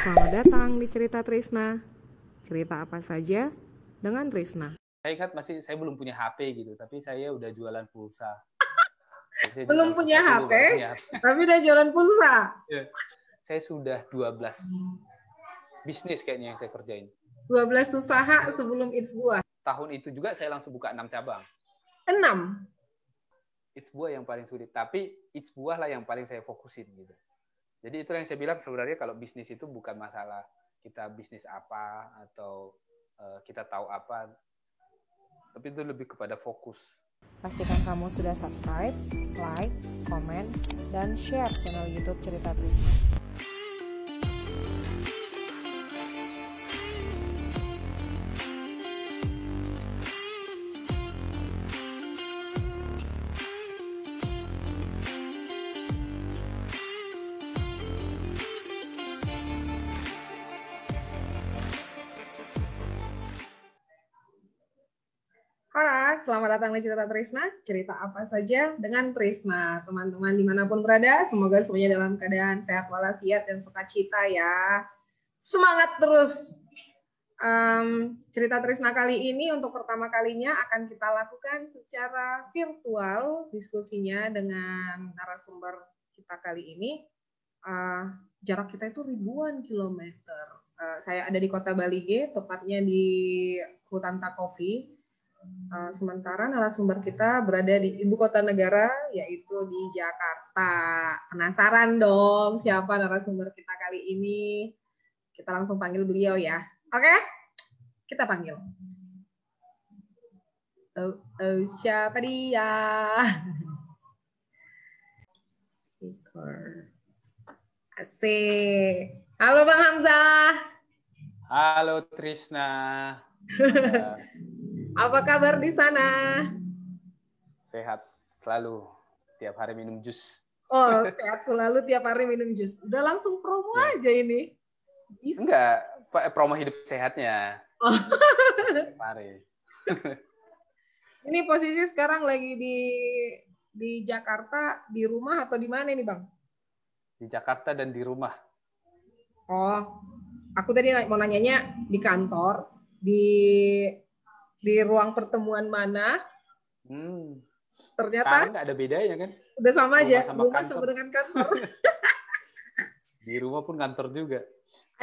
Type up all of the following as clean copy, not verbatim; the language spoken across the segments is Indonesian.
Selamat datang di Cerita Trisna. Cerita apa saja dengan Trisna. Saya ingat saya belum punya HP gitu, tapi saya udah jualan pulsa. Belum punya HP, tapi udah jualan pulsa. Ya. Saya sudah 12 bisnis kayaknya yang saya kerjain. 12 usaha sebelum It's Buah. Tahun itu juga saya langsung buka 6 cabang. 6? It's Buah yang paling sulit, tapi It's Buah lah yang paling saya fokusin gitu. Jadi itu yang saya bilang sebenarnya kalau bisnis itu bukan masalah kita bisnis apa atau kita tahu apa, tapi itu lebih kepada fokus. Pastikan kamu sudah subscribe, like, komen, dan share channel YouTube Cerita Trisna. Halo, selamat datang di Cerita Trisna. Cerita apa saja dengan Trisna. Teman-teman dimanapun berada, semoga semuanya dalam keadaan sehat walafiat dan sukacita ya. Semangat terus. Cerita Trisna kali ini untuk pertama kalinya akan kita lakukan secara virtual diskusinya dengan narasumber kita kali ini. Jarak kita itu ribuan kilometer. Saya ada di kota Balige, tepatnya di Hutan Takovi. Sementara narasumber kita berada di ibu kota negara, yaitu di Jakarta. Penasaran dong siapa narasumber kita kali ini? Kita langsung panggil beliau ya. Oke? Kita panggil. Siapa dia? Asik. Halo Bang Hamzah. Halo Trisna. Apa kabar di sana? Sehat selalu, tiap hari minum jus. Oh, sehat selalu tiap hari minum jus. Udah langsung promo ya aja ini. Bisa. Enggak, promo hidup sehatnya. Oh. Tiap hari. Ini posisi sekarang lagi di Jakarta, di rumah atau di mana ini, Bang? Di Jakarta dan di rumah. Oh, aku tadi mau nanyanya di kantor, di ruang pertemuan mana? Ternyata sekarang nggak ada bedanya kan? Udah sama rumah aja, sama rumah sama dengan kantor. Di rumah pun kantor juga.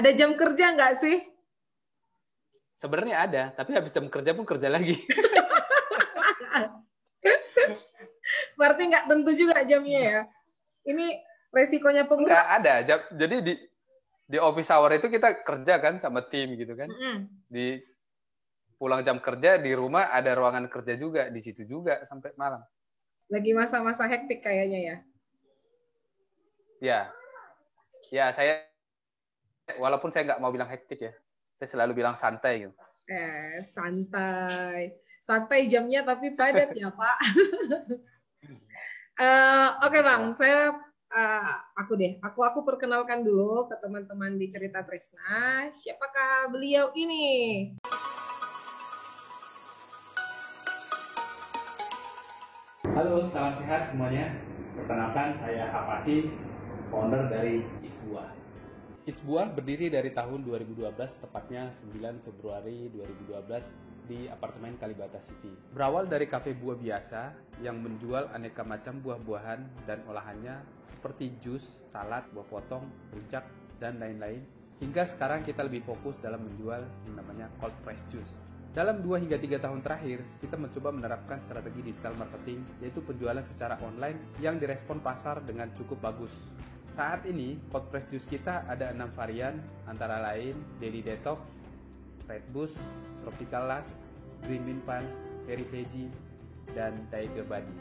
Ada jam kerja nggak sih? Sebenarnya ada, tapi habis jam kerja pun kerja lagi. Berarti nggak tentu juga jamnya ya? Ini resikonya pengusaha. Nggak ada. Jadi di office hour itu kita kerja kan sama tim gitu kan. Di pulang jam kerja di rumah ada ruangan kerja juga, di situ juga sampai malam. Lagi masa-masa hektik kayaknya ya? Ya saya walaupun saya nggak mau bilang hektik ya, saya selalu bilang santai gitu. Santai jamnya tapi padat ya Pak. Oke Bang, aku perkenalkan dulu ke teman-teman di Cerita Trisna. Siapakah beliau ini? Halo, salam sehat semuanya. Perkenalkan, saya Hapasi, founder dari It's Buah. It's Buah berdiri dari tahun 2012, tepatnya 9 Februari 2012 di apartemen Kalibata City. Berawal dari kafe buah biasa yang menjual aneka macam buah-buahan dan olahannya seperti jus, salad, buah potong, rujak, dan lain-lain. Hingga sekarang kita lebih fokus dalam menjual yang namanya cold press juice. Dalam 2 hingga 3 tahun terakhir, kita mencoba menerapkan strategi digital marketing, yaitu penjualan secara online yang direspon pasar dengan cukup bagus. Saat ini, cold press juice kita ada 6 varian, antara lain Daily Detox, Red Boost, Tropical Lash, Green Bean Punch, Berry Veggie, dan Tiger Body.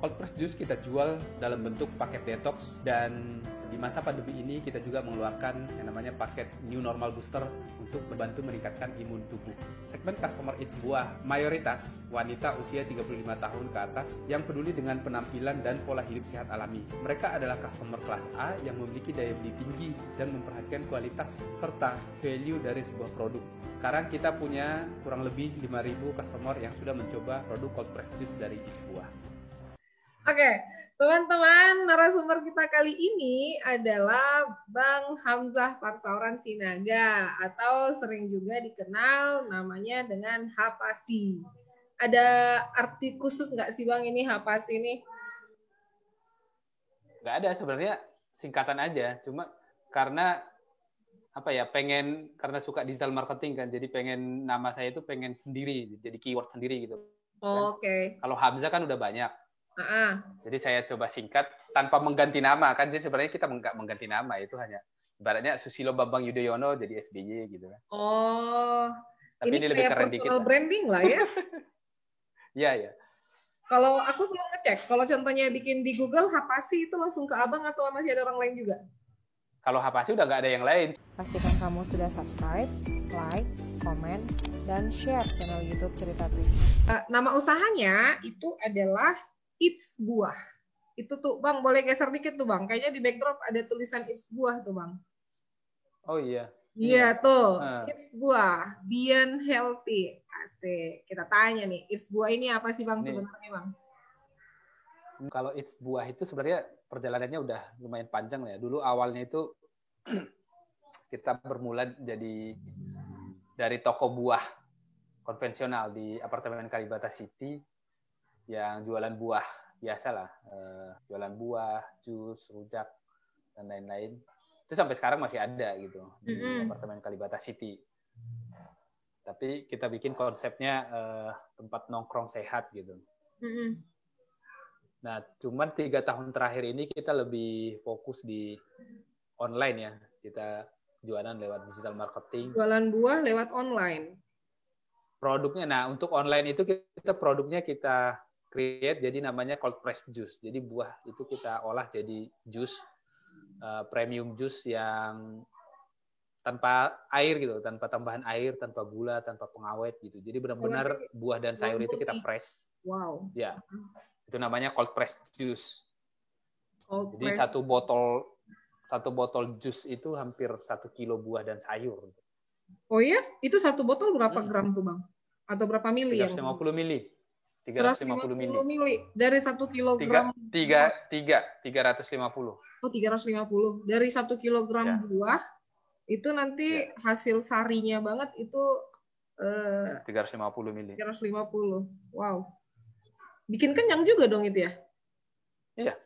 Cold press juice kita jual dalam bentuk paket detox, dan di masa pandemi ini kita juga mengeluarkan yang namanya paket New Normal Booster untuk membantu meningkatkan imun tubuh. Segmen customer It's Buah mayoritas wanita usia 35 tahun ke atas yang peduli dengan penampilan dan pola hidup sehat alami. Mereka adalah customer kelas A yang memiliki daya beli tinggi dan memperhatikan kualitas serta value dari sebuah produk. Sekarang kita punya kurang lebih 5.000 customer yang sudah mencoba produk cold press juice dari It's Buah. Oke, teman-teman, narasumber kita kali ini adalah Bang Hamzah Parsauran Sinaga atau sering juga dikenal namanya dengan Hapasi. Ada arti khusus nggak sih Bang ini Hapasi ini? Nggak ada sebenarnya, singkatan aja. Cuma karena apa ya, karena suka digital marketing kan, jadi pengen nama saya itu pengen sendiri, jadi keyword sendiri gitu kan. Oke. Kalau Hamzah kan udah banyak. Ah. Jadi saya coba singkat tanpa mengganti nama kan. Jadi sebenarnya kita nggak mengganti nama, itu hanya ibaratnya Susilo Bambang Yudhoyono jadi SBY gitu kan. Oh, Tapi ini lebih kayak keren dikit personal lah. branding lah ya. Iya, ya. Kalau aku belum ngecek, kalau contohnya bikin di Google Hapasi itu langsung ke Abang atau masih ada orang lain juga? Kalau Hapasi udah nggak ada yang lain. Pastikan kamu sudah subscribe, like, komen, dan share channel YouTube Cerita Trisna. Nama usahanya itu adalah It's Buah. Itu tuh Bang, boleh geser dikit tuh Bang. Kayaknya di backdrop ada tulisan It's Buah tuh Bang. Oh iya. Iya tuh, It's Buah, Beyond Healthy. Asik. Kita tanya nih, It's Buah ini apa sih Bang sebenarnya Bang? Kalau It's Buah itu sebenarnya perjalanannya udah lumayan panjang ya. Dulu awalnya itu kita bermula dari toko buah konvensional di apartemen Kalibata City yang jualan buah biasa lah, jualan buah, jus, rujak, dan lain-lain. Itu sampai sekarang masih ada gitu di apartemen Kalibata City. Tapi kita bikin konsepnya tempat nongkrong sehat gitu. Nah, cuman 3 tahun terakhir ini kita lebih fokus di online ya. Kita jualan lewat digital marketing. Jualan buah lewat online. Produknya, nah untuk online itu produknya kita create jadi namanya cold press juice. Jadi buah itu kita olah jadi jus, premium jus yang tanpa air gitu, tanpa tambahan air, tanpa gula, tanpa pengawet gitu. Jadi benar-benar buah dan sayur itu kita press. Wow. Ya. Itu namanya cold press juice. Jadi press. satu botol jus itu hampir 1 kilo buah dan sayur. Oh iya? Itu satu botol berapa gram tuh Bang? Atau berapa mili? 350 mili. 350 mili. Dari 1 kilogram? 350. Oh, 350. Dari 1 kilogram ya. Buah, itu nanti hasil sarinya banget itu 350 mili. 350. Wow. Bikin kenyang juga dong itu ya? Iya.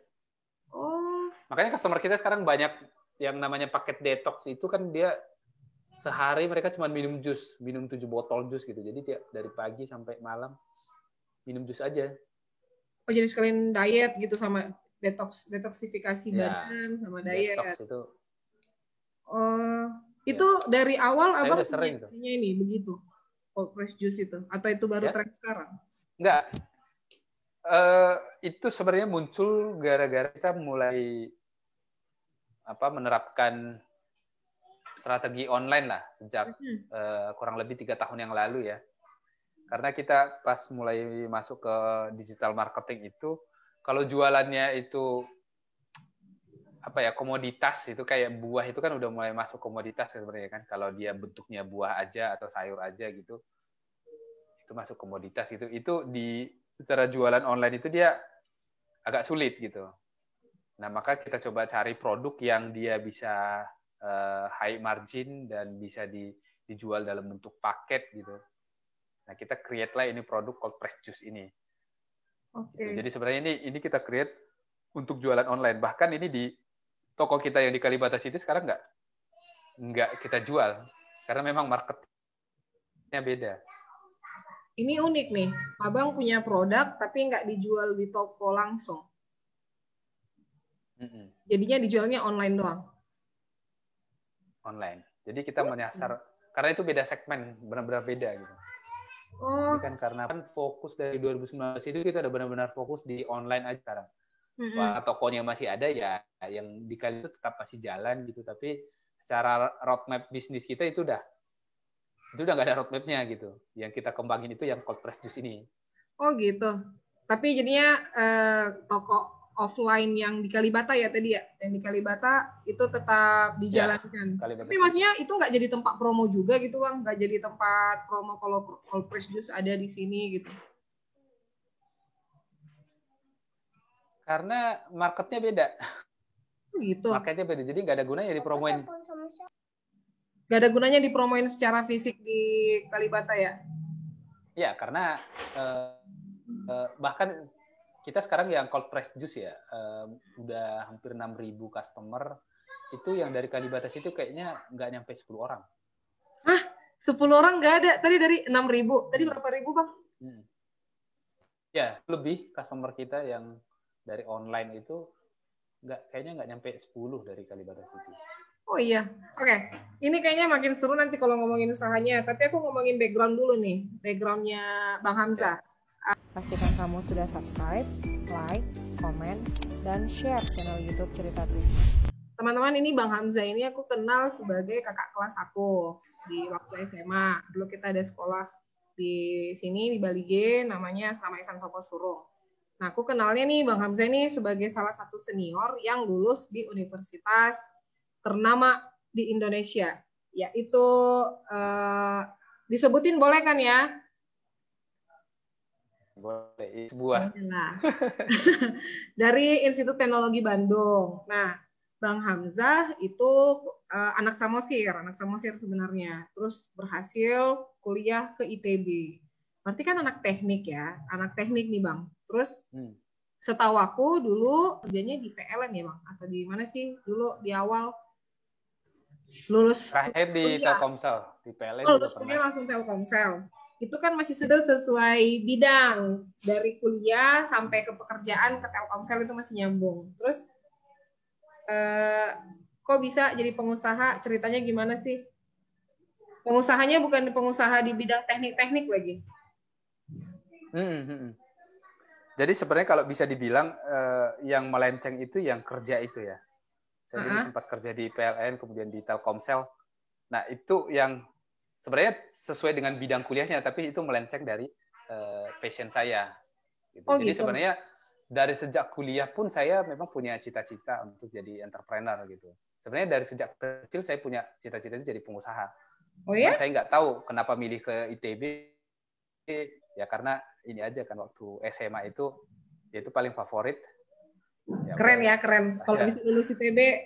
Oh. Makanya customer kita sekarang banyak yang namanya paket detox itu kan dia sehari mereka cuma minum 7 botol jus gitu. Jadi dari pagi sampai malam minum jus aja. Oh, jadi sekalian diet gitu sama detoksifikasi badan sama diet. Detox itu. Oh, itu dari awal Saya Abang udah sering tuh. Ini begitu. Cold press juice itu atau itu baru tren sekarang? Enggak. Itu sebenarnya muncul gara-gara kita mulai menerapkan strategi online lah sejak kurang lebih 3 tahun yang lalu ya. Karena kita pas mulai masuk ke digital marketing itu, kalau jualannya itu komoditas, itu kayak buah itu kan udah mulai masuk komoditas sebenarnya kan. Kalau dia bentuknya buah aja atau sayur aja gitu, itu masuk komoditas gitu. Itu secara jualan online itu dia agak sulit gitu. Nah, maka kita coba cari produk yang dia bisa high margin dan bisa dijual dalam bentuk paket gitu. Nah, kita create lah ini produk cold press juice ini. Oke. Gitu. Jadi sebenarnya ini kita create untuk jualan online. Bahkan ini di toko kita yang di Kalibata City sekarang nggak kita jual karena memang marketnya beda. Ini unik nih, Abang punya produk tapi nggak dijual di toko langsung. Jadinya dijualnya online doang. Online. Jadi kita menyasar karena itu beda segmen, benar-benar beda gitu. Oh. Jadi kan karena fokus dari 2019 itu kita udah benar-benar fokus di online aja sekarang. Wah, tokonya masih ada ya, yang di kali itu tetap masih jalan gitu, tapi secara roadmap bisnis kita itu udah nggak ada roadmapnya gitu. Yang kita kembangin itu yang cold press juice ini. Oh gitu. Tapi jadinya toko offline yang di Kalibata ya tadi ya, yang di Kalibata itu tetap dijalankan. Ya, tapi maksudnya itu nggak jadi tempat promo juga gitu Bang, nggak jadi tempat promo kalau cold press juice ada di sini gitu. Karena marketnya beda. Gitu. Marketnya beda, jadi nggak ada gunanya dipromoin. Gak ada gunanya dipromoin secara fisik di Kalibata ya? Ya, karena bahkan kita sekarang yang cold press juice ya, udah hampir 6.000 customer, itu yang dari Kalibata itu kayaknya nggak nyampe 10 orang. Hah? 10 orang nggak ada? Tadi dari 6.000. Tadi berapa ribu, Bang? Ya, lebih customer kita yang dari online itu kayaknya nggak nyampe 10 dari Kalibata City. Oh iya, oke. Ini kayaknya makin seru nanti kalau ngomongin usahanya. Tapi aku ngomongin background dulu nih, backgroundnya Bang Hamzah. Pastikan kamu sudah subscribe, like, komen, dan share channel YouTube Cerita Trisna. Teman-teman, ini Bang Hamzah ini aku kenal sebagai kakak kelas aku di waktu SMA. Dulu kita ada sekolah di sini di Bali G, namanya Asrama Ihsan Sokosuro. Nah, aku kenalnya nih Bang Hamzah ini sebagai salah satu senior yang lulus di universitas ternama di Indonesia, yaitu disebutin boleh kan ya? Boleh, sebuah. Dari Institut Teknologi Bandung. Nah, Bang Hamzah itu anak Samosir sebenarnya. Terus berhasil kuliah ke ITB. Berarti kan anak teknik ya, anak teknik nih Bang. Terus setahu aku dulu kerjanya di PLN ya Bang, atau di mana sih dulu di awal? Lulus terakhir di Telkomsel, di PLN lulus kuliah langsung Telkomsel. Itu kan masih sudah sesuai bidang, dari kuliah sampai ke pekerjaan ke Telkomsel itu masih nyambung. Terus kok bisa jadi pengusaha? Ceritanya gimana sih? Pengusahanya bukan pengusaha di bidang teknik-teknik lagi. Jadi sebenarnya kalau bisa dibilang yang melenceng itu yang kerja itu ya. Saya dulu sempat kerja di PLN, kemudian di Telkomsel. Nah, itu yang sebenarnya sesuai dengan bidang kuliahnya, tapi itu melenceng dari passion saya. Gitu. Jadi sebenarnya dari sejak kuliah pun saya memang punya cita-cita untuk jadi entrepreneur gitu. Sebenarnya dari sejak kecil saya punya cita-cita itu jadi pengusaha. Oh ya? Saya nggak tahu kenapa milih ke ITB. Ya karena ini aja kan waktu SMA itu paling favorit. Ya, keren ya, keren. Kalau bisa lulus ITB,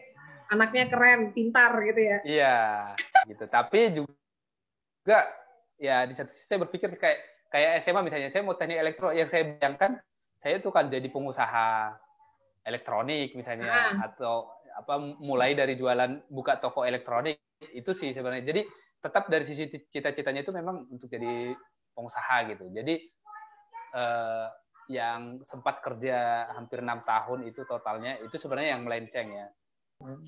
anaknya keren, pintar gitu ya. Iya, gitu. Tapi juga ya di satu sisi saya berpikir kayak SMA misalnya, saya mau teknik elektro, yang saya bayangkan saya itu kan jadi pengusaha elektronik misalnya, atau mulai dari jualan, buka toko elektronik, itu sih sebenarnya. Jadi tetap dari sisi cita-citanya itu memang untuk jadi pengusaha gitu. Jadi yang sempat kerja hampir 6 tahun itu totalnya, itu sebenarnya yang melenceng ya.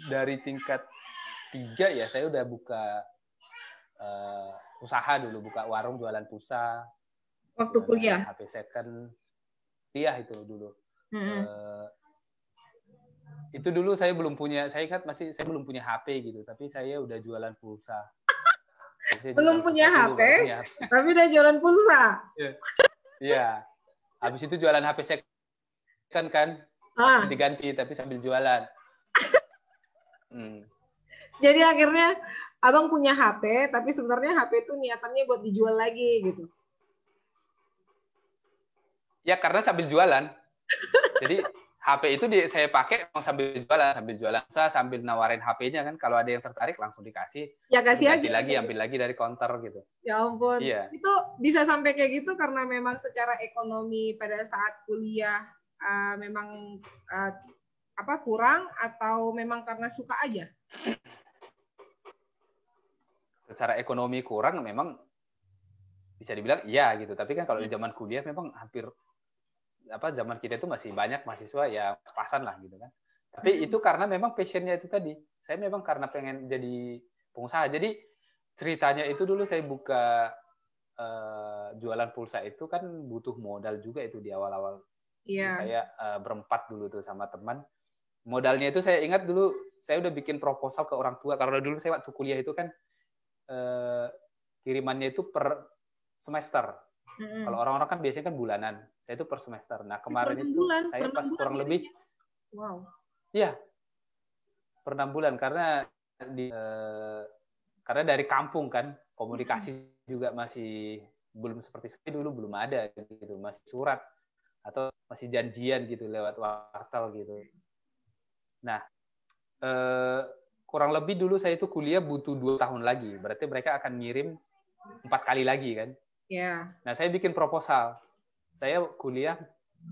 Dari tingkat 3 ya saya udah buka usaha dulu, buka warung jualan pulsa. Waktu kuliah? HP second. Kuliah itu dulu. Itu dulu saya belum punya, saya ingat saya belum punya HP gitu, tapi saya udah jualan pulsa. Belum punya HP, tapi udah jualan pulsa? Iya. Habis itu jualan HP second kan, diganti tapi sambil jualan. Jadi akhirnya abang punya HP, tapi sebenarnya HP itu niatannya buat dijual lagi gitu. Ya karena sambil jualan. Jadi HP itu saya pakai sambil jualan, sambil nawarin HP-nya kan, kalau ada yang tertarik langsung dikasih. Ya kasih aja. Ambil lagi dari counter gitu. Ya ampun. Iya. Itu bisa sampai kayak gitu karena memang secara ekonomi pada saat kuliah memang kurang, atau memang karena suka aja? Secara ekonomi kurang memang bisa dibilang iya gitu. Tapi kan kalau di zaman kuliah memang hampir zaman kita itu masih banyak mahasiswa ya pas-pasan lah gitu kan. Tapi itu karena memang passionnya itu tadi. Saya memang karena pengen jadi pengusaha. Jadi ceritanya itu dulu saya buka jualan pulsa itu kan butuh modal juga itu di awal-awal. Iya. Saya berempat dulu tuh sama teman. Modalnya itu saya ingat dulu saya udah bikin proposal ke orang tua, karena dulu saya waktu kuliah itu kan kirimannya itu per semester. Kalau orang-orang kan biasanya kan bulanan, saya itu per semester. Nah kemarin itu saya pas kurang lebih, iya, per 6 bulan karena dari kampung kan, komunikasi juga masih belum seperti saya dulu, belum ada gitu, masih surat atau masih janjian gitu lewat wartel gitu. Nah, kurang lebih dulu saya itu kuliah butuh 2 tahun lagi. Berarti mereka akan ngirim 4 kali lagi kan. Ya. Nah, saya bikin proposal. Saya kuliah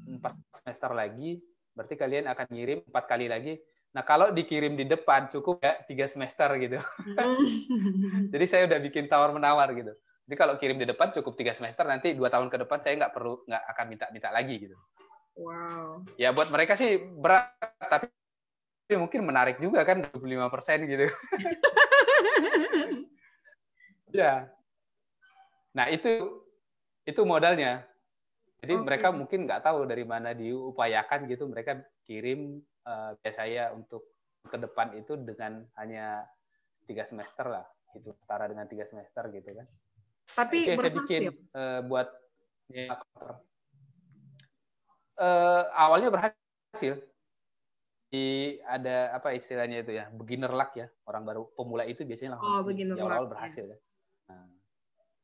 4 semester lagi, berarti kalian akan ngirim 4 kali lagi. Nah, kalau dikirim di depan cukup ya 3 semester gitu. Jadi saya udah bikin tawar-menawar gitu. Jadi kalau kirim di depan cukup 3 semester, nanti 2 tahun ke depan saya nggak akan minta lagi gitu. Wow. Ya buat mereka sih berat, tapi mungkin menarik juga kan 25% gitu. Ya. Nah, itu modalnya. Jadi mereka mungkin nggak tahu dari mana diupayakan gitu, mereka kirim biasanya untuk ke depan itu dengan hanya 3 semester lah, gitu, setara dengan 3 semester gitu kan. Tapi itu yang saya bikin buat awalnya berhasil. Ada apa istilahnya itu ya, beginner luck ya, orang baru pemula itu biasanya langsung di awal berhasil ya.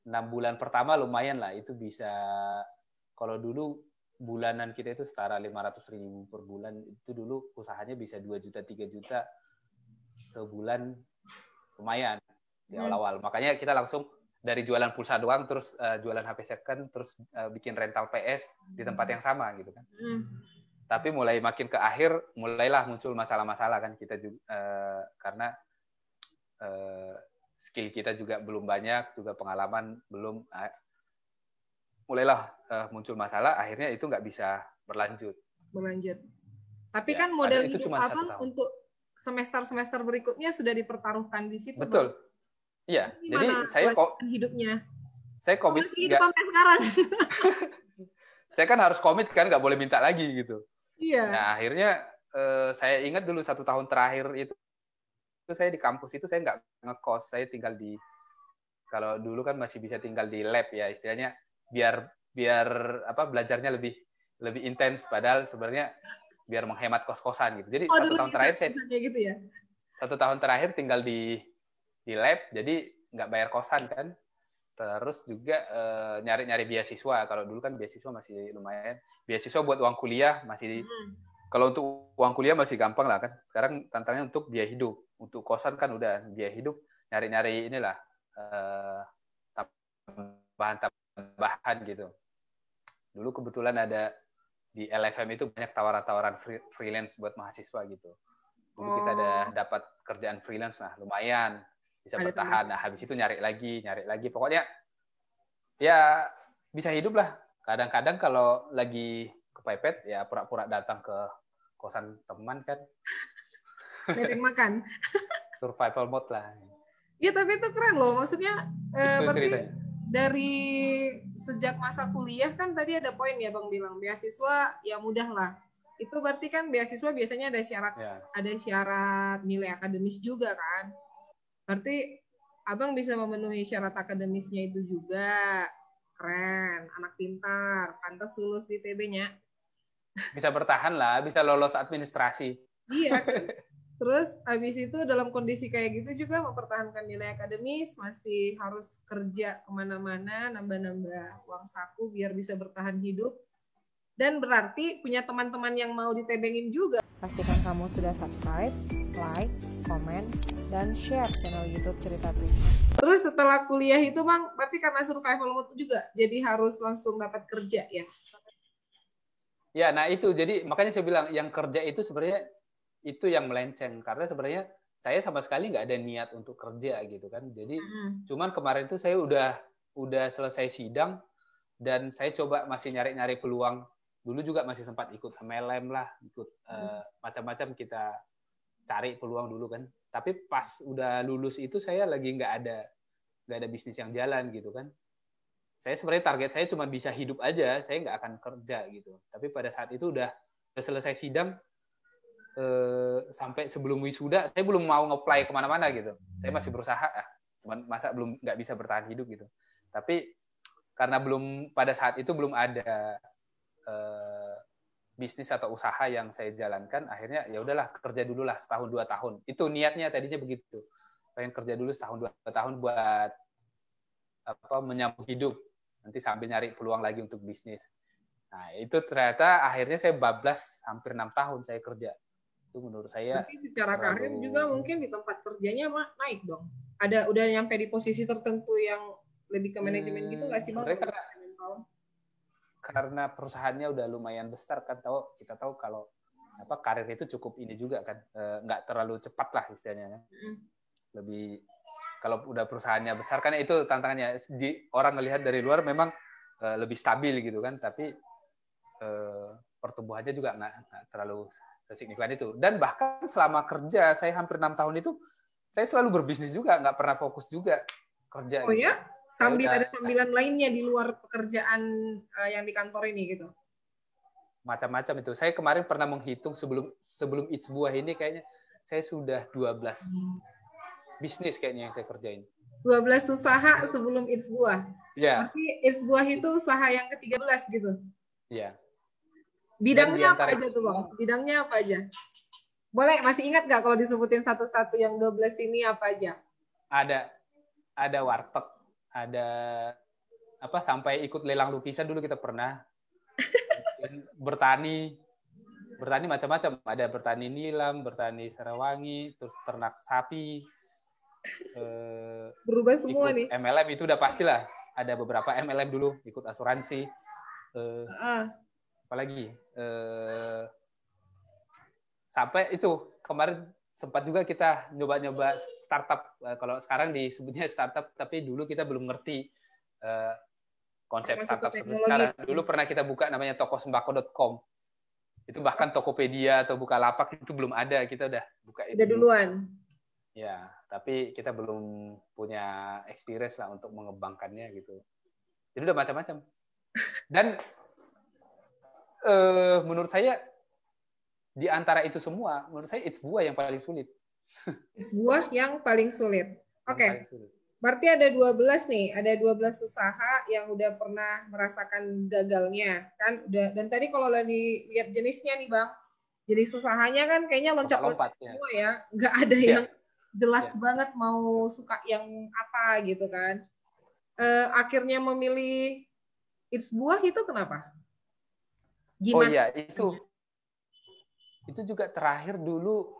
Nah, 6 bulan pertama lumayan lah, itu bisa, kalau dulu bulanan kita itu setara 500.000 per bulan, itu dulu usahanya bisa 2 juta 3 juta sebulan, lumayan di awal-awal. Makanya kita langsung dari jualan pulsa doang, terus jualan HP second, terus bikin rental PS di tempat yang sama gitu kan. Tapi mulai makin ke akhir, mulailah muncul masalah-masalah kan, kita juga karena skill kita juga belum banyak, juga pengalaman belum, mulailah muncul masalah, akhirnya itu nggak bisa berlanjut. Tapi ya, kan modal itu cuma Abang untuk semester-semester berikutnya sudah dipertaruhkan di situ. Betul. Iya, jadi saya hidupnya. Saya komit masih hidup sampai sekarang. Saya kan harus komit kan, nggak boleh minta lagi gitu. Iya. Nah, akhirnya saya ingat dulu 1 tahun terakhir itu saya di kampus itu saya nggak ngekos, saya tinggal di, kalau dulu kan masih bisa tinggal di lab ya istilahnya, biar apa, belajarnya lebih intens, padahal sebenarnya biar menghemat kos-kosan gitu. Jadi 1 tahun terakhir saya gitu ya. 1 tahun terakhir tinggal di lab, jadi nggak bayar kosan kan. Terus juga nyari-nyari beasiswa. Kalau dulu kan beasiswa masih lumayan. Beasiswa buat uang kuliah masih, kalau untuk uang kuliah masih gampang lah kan. Sekarang tantangannya untuk biaya hidup. Untuk kosan kan udah biaya hidup, nyari-nyari inilah tambahan gitu. Dulu kebetulan ada di LFM itu banyak tawaran-tawaran freelance buat mahasiswa gitu. Dulu kita ada dapat kerjaan freelance, nah lumayan bisa bertahan. Nah, habis itu nyari lagi. Pokoknya ya bisa hidup lah. Kadang-kadang kalau lagi kepepet ya pura-pura datang ke kosan teman kan. Nebeng makan. Survival mode lah. Iya, tapi itu keren loh. Maksudnya berarti ceritanya. Dari sejak masa kuliah kan tadi ada poin ya Bang bilang beasiswa ya mudah lah. Itu berarti kan beasiswa biasanya ada syarat, ada syarat nilai akademis juga kan. Berarti Abang bisa memenuhi syarat akademisnya itu juga. Keren, anak pintar, pantas lulus di TB-nya. Bisa bertahan lah, bisa lolos administrasi. Iya kan. Terus habis itu dalam kondisi kayak gitu juga mempertahankan nilai akademis, masih harus kerja kemana-mana, nambah-nambah uang saku biar bisa bertahan hidup. Dan berarti punya teman-teman yang mau ditebengin juga. Pastikan kamu sudah subscribe, like, komen, dan share channel YouTube Cerita Trisna. Terus setelah kuliah itu Bang, berarti karena survival mode juga, jadi harus langsung dapat kerja ya? Ya, nah itu. Jadi makanya saya bilang yang kerja itu sebenarnya itu yang melenceng, karena sebenarnya saya sama sekali nggak ada niat untuk kerja gitu kan. Jadi cuman kemarin itu saya udah selesai sidang dan saya coba masih nyari-nyari peluang. Dulu juga masih sempat ikut MLM lah, ikut macam-macam kita cari peluang dulu kan. Tapi pas udah lulus itu saya lagi nggak ada bisnis yang jalan gitu kan. Saya sebenarnya target saya cuma bisa hidup aja, saya nggak akan kerja gitu. Tapi pada saat itu udah selesai sidang, sampai sebelum wisuda saya belum mau nge-apply kemana-mana gitu. Saya masih berusaha, cuman masa belum nggak bisa bertahan hidup gitu. Tapi karena pada saat itu belum ada bisnis atau usaha yang saya jalankan, akhirnya ya udahlah kerja dulu lah setahun 2 tahun. Itu niatnya tadinya begitu. Pengen kerja dulu setahun 2 tahun buat menyambung hidup. Nanti sambil nyari peluang lagi untuk bisnis. Nah, itu ternyata akhirnya saya bablas hampir 6 tahun saya kerja. Itu menurut saya Berarti secara karir juga mungkin di tempat kerjanya naik dong. Udah nyampe di posisi tertentu yang lebih ke manajemen gitu nggak sih Bang? Sebenarnya karena perusahaannya udah lumayan besar kan, kita tahu kalau karir itu cukup ini juga kan, nggak terlalu cepat lah istilahnya. Lebih kalau udah perusahaannya besar kan itu tantangannya. Orang ngelihat dari luar memang lebih stabil gitu kan, tapi pertumbuhannya juga nggak terlalu sesignifikan itu. Dan bahkan selama kerja saya hampir 6 tahun itu saya selalu berbisnis juga, nggak pernah fokus juga kerja. Oh gitu. Ya? Ada sambilan lainnya di luar pekerjaan yang di kantor ini gitu? Macam-macam itu. Saya kemarin pernah menghitung sebelum It's Buah ini kayaknya saya sudah 12 bisnis kayaknya yang saya kerjain. 12 usaha sebelum It's Buah? Iya. Berarti It's Buah itu usaha yang ke-13 gitu? Iya. Bidangnya apa aja tuh Bang? Bidangnya apa aja? Boleh, masih ingat nggak kalau disebutin satu-satu yang 12 ini apa aja? Ada warteg, ada sampai ikut lelang lukisan dulu kita pernah. bertani macam-macam, ada bertani nilam, bertani sarawangi, terus ternak sapi. Berubah semua ikut nih. MLM itu udah pastilah, ada beberapa MLM dulu, ikut asuransi. Apalagi sampai itu kemarin sempat juga kita nyoba-nyoba startup. Kalau sekarang disebutnya startup, tapi dulu kita belum ngerti konsep startup seperti sekarang. Dulu pernah kita buka namanya tokosembako.com. Itu bahkan Tokopedia atau Bukalapak itu belum ada, kita udah buka itu. Udah duluan. Ya, tapi kita belum punya experience lah untuk mengembangkannya gitu. Jadi udah macam-macam. Dan menurut saya di antara itu semua, menurut saya It's Buah yang paling sulit. It's Buah yang paling sulit. Oke. Berarti ada 12 nih, ada 12 usaha yang udah pernah merasakan gagalnya, kan? Dan tadi kalau lagi lihat jenisnya nih, Bang. Jenis usahanya kan kayaknya loncat-loncat semua ya. Nggak ada yang jelas banget mau suka yang apa gitu kan. Akhirnya memilih It's Buah itu kenapa? Gimana? Oh iya, itu juga terakhir dulu.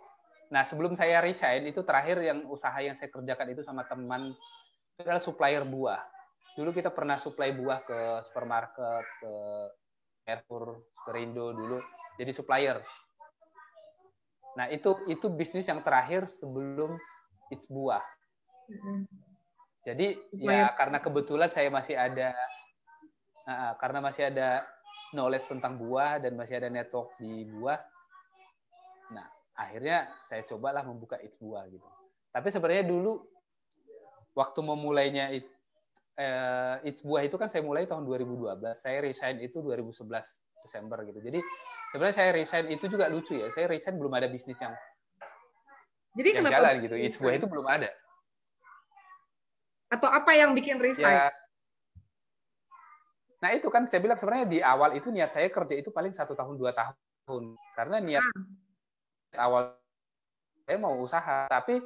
Nah, sebelum saya resign, itu terakhir yang usaha yang saya kerjakan itu sama teman, itu adalah supplier buah. Dulu kita pernah supply buah ke supermarket, ke Carrefour, Perindo dulu, jadi supplier. Nah, itu bisnis yang terakhir sebelum It's Buah. Jadi ya karena kebetulan saya masih ada, karena masih ada knowledge tentang buah dan masih ada network di buah. Nah, akhirnya saya cobalah membuka It's Buah gitu. Tapi sebenarnya dulu waktu memulainya It's Buah itu kan saya mulai tahun 2012. Saya resign itu 2011 Desember gitu. Jadi sebenarnya saya resign itu juga lucu ya. Saya resign belum ada bisnis yang jalan gitu. It's Buah itu belum ada. Atau apa yang bikin resign? Ya. Nah itu kan saya bilang sebenarnya di awal itu niat saya kerja itu paling 1 tahun 2 tahun. Karena niat awal saya mau usaha, tapi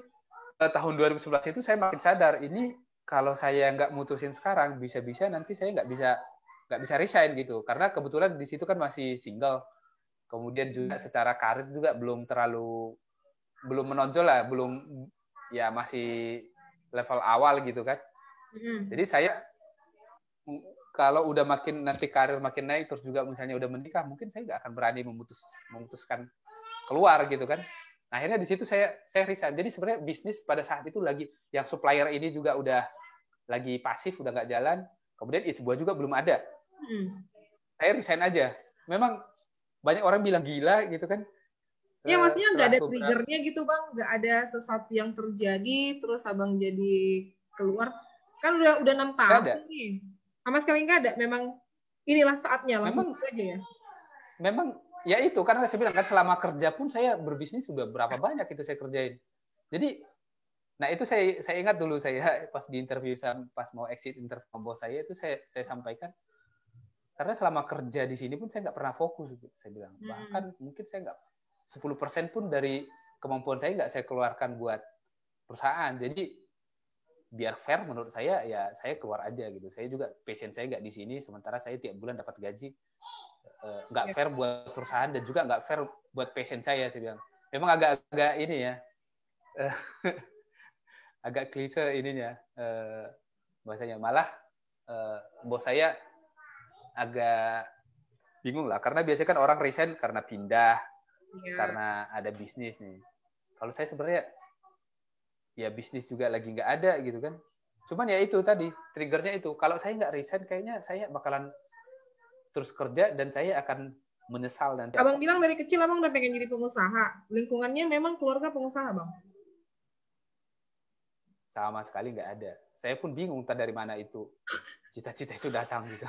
tahun 2011 itu saya makin sadar ini kalau saya nggak mutusin sekarang bisa-bisa nanti saya nggak bisa resign gitu, karena kebetulan di situ kan masih single, kemudian juga secara karir juga belum menonjol lah, ya masih level awal gitu kan. Jadi saya kalau udah nanti karir makin naik, terus juga misalnya udah menikah, mungkin saya nggak akan berani memutuskan keluar gitu kan. Nah, akhirnya di situ saya resign. Jadi sebenarnya bisnis pada saat itu lagi, yang supplier ini juga udah lagi pasif, udah nggak jalan. Kemudian It's Buah juga belum ada. Saya resign aja. Memang banyak orang bilang gila gitu kan. Ya maksudnya nggak ada triggernya gitu Bang, nggak ada sesuatu yang terjadi terus Abang jadi keluar. Kan udah 6 tahun nih. Sama sekali nggak ada. Memang inilah saatnya langsung aja ya. Memang ya itu, karena saya bilang kan selama kerja pun saya berbisnis sudah berapa banyak itu saya kerjain. Jadi, nah itu saya ingat dulu saya pas di interview, pas mau exit interview sama bos saya itu saya sampaikan, karena selama kerja di sini pun saya nggak pernah fokus, saya bilang. Bahkan mungkin saya nggak 10% pun dari kemampuan saya nggak saya keluarkan buat perusahaan. Jadi biar fair menurut saya ya saya keluar aja gitu. Saya juga passion saya nggak di sini, sementara saya tiap bulan dapat gaji. nggak fair buat perusahaan dan juga nggak fair buat passion saya bilang. Memang agak ini ya, agak klise ininya bahasanya. Malah bos saya agak bingung lah, karena biasanya kan orang resign karena pindah, karena ada bisnis nih. Kalau saya sebenarnya ya bisnis juga lagi nggak ada gitu kan. Cuman ya itu tadi triggernya itu, kalau saya nggak resign kayaknya saya bakalan terus kerja dan saya akan menyesal nanti. Abang bilang dari kecil abang udah pengen jadi pengusaha. Lingkungannya memang keluarga pengusaha, Bang? Sama sekali nggak ada. Saya pun bingung dari mana itu cita-cita itu datang gitu.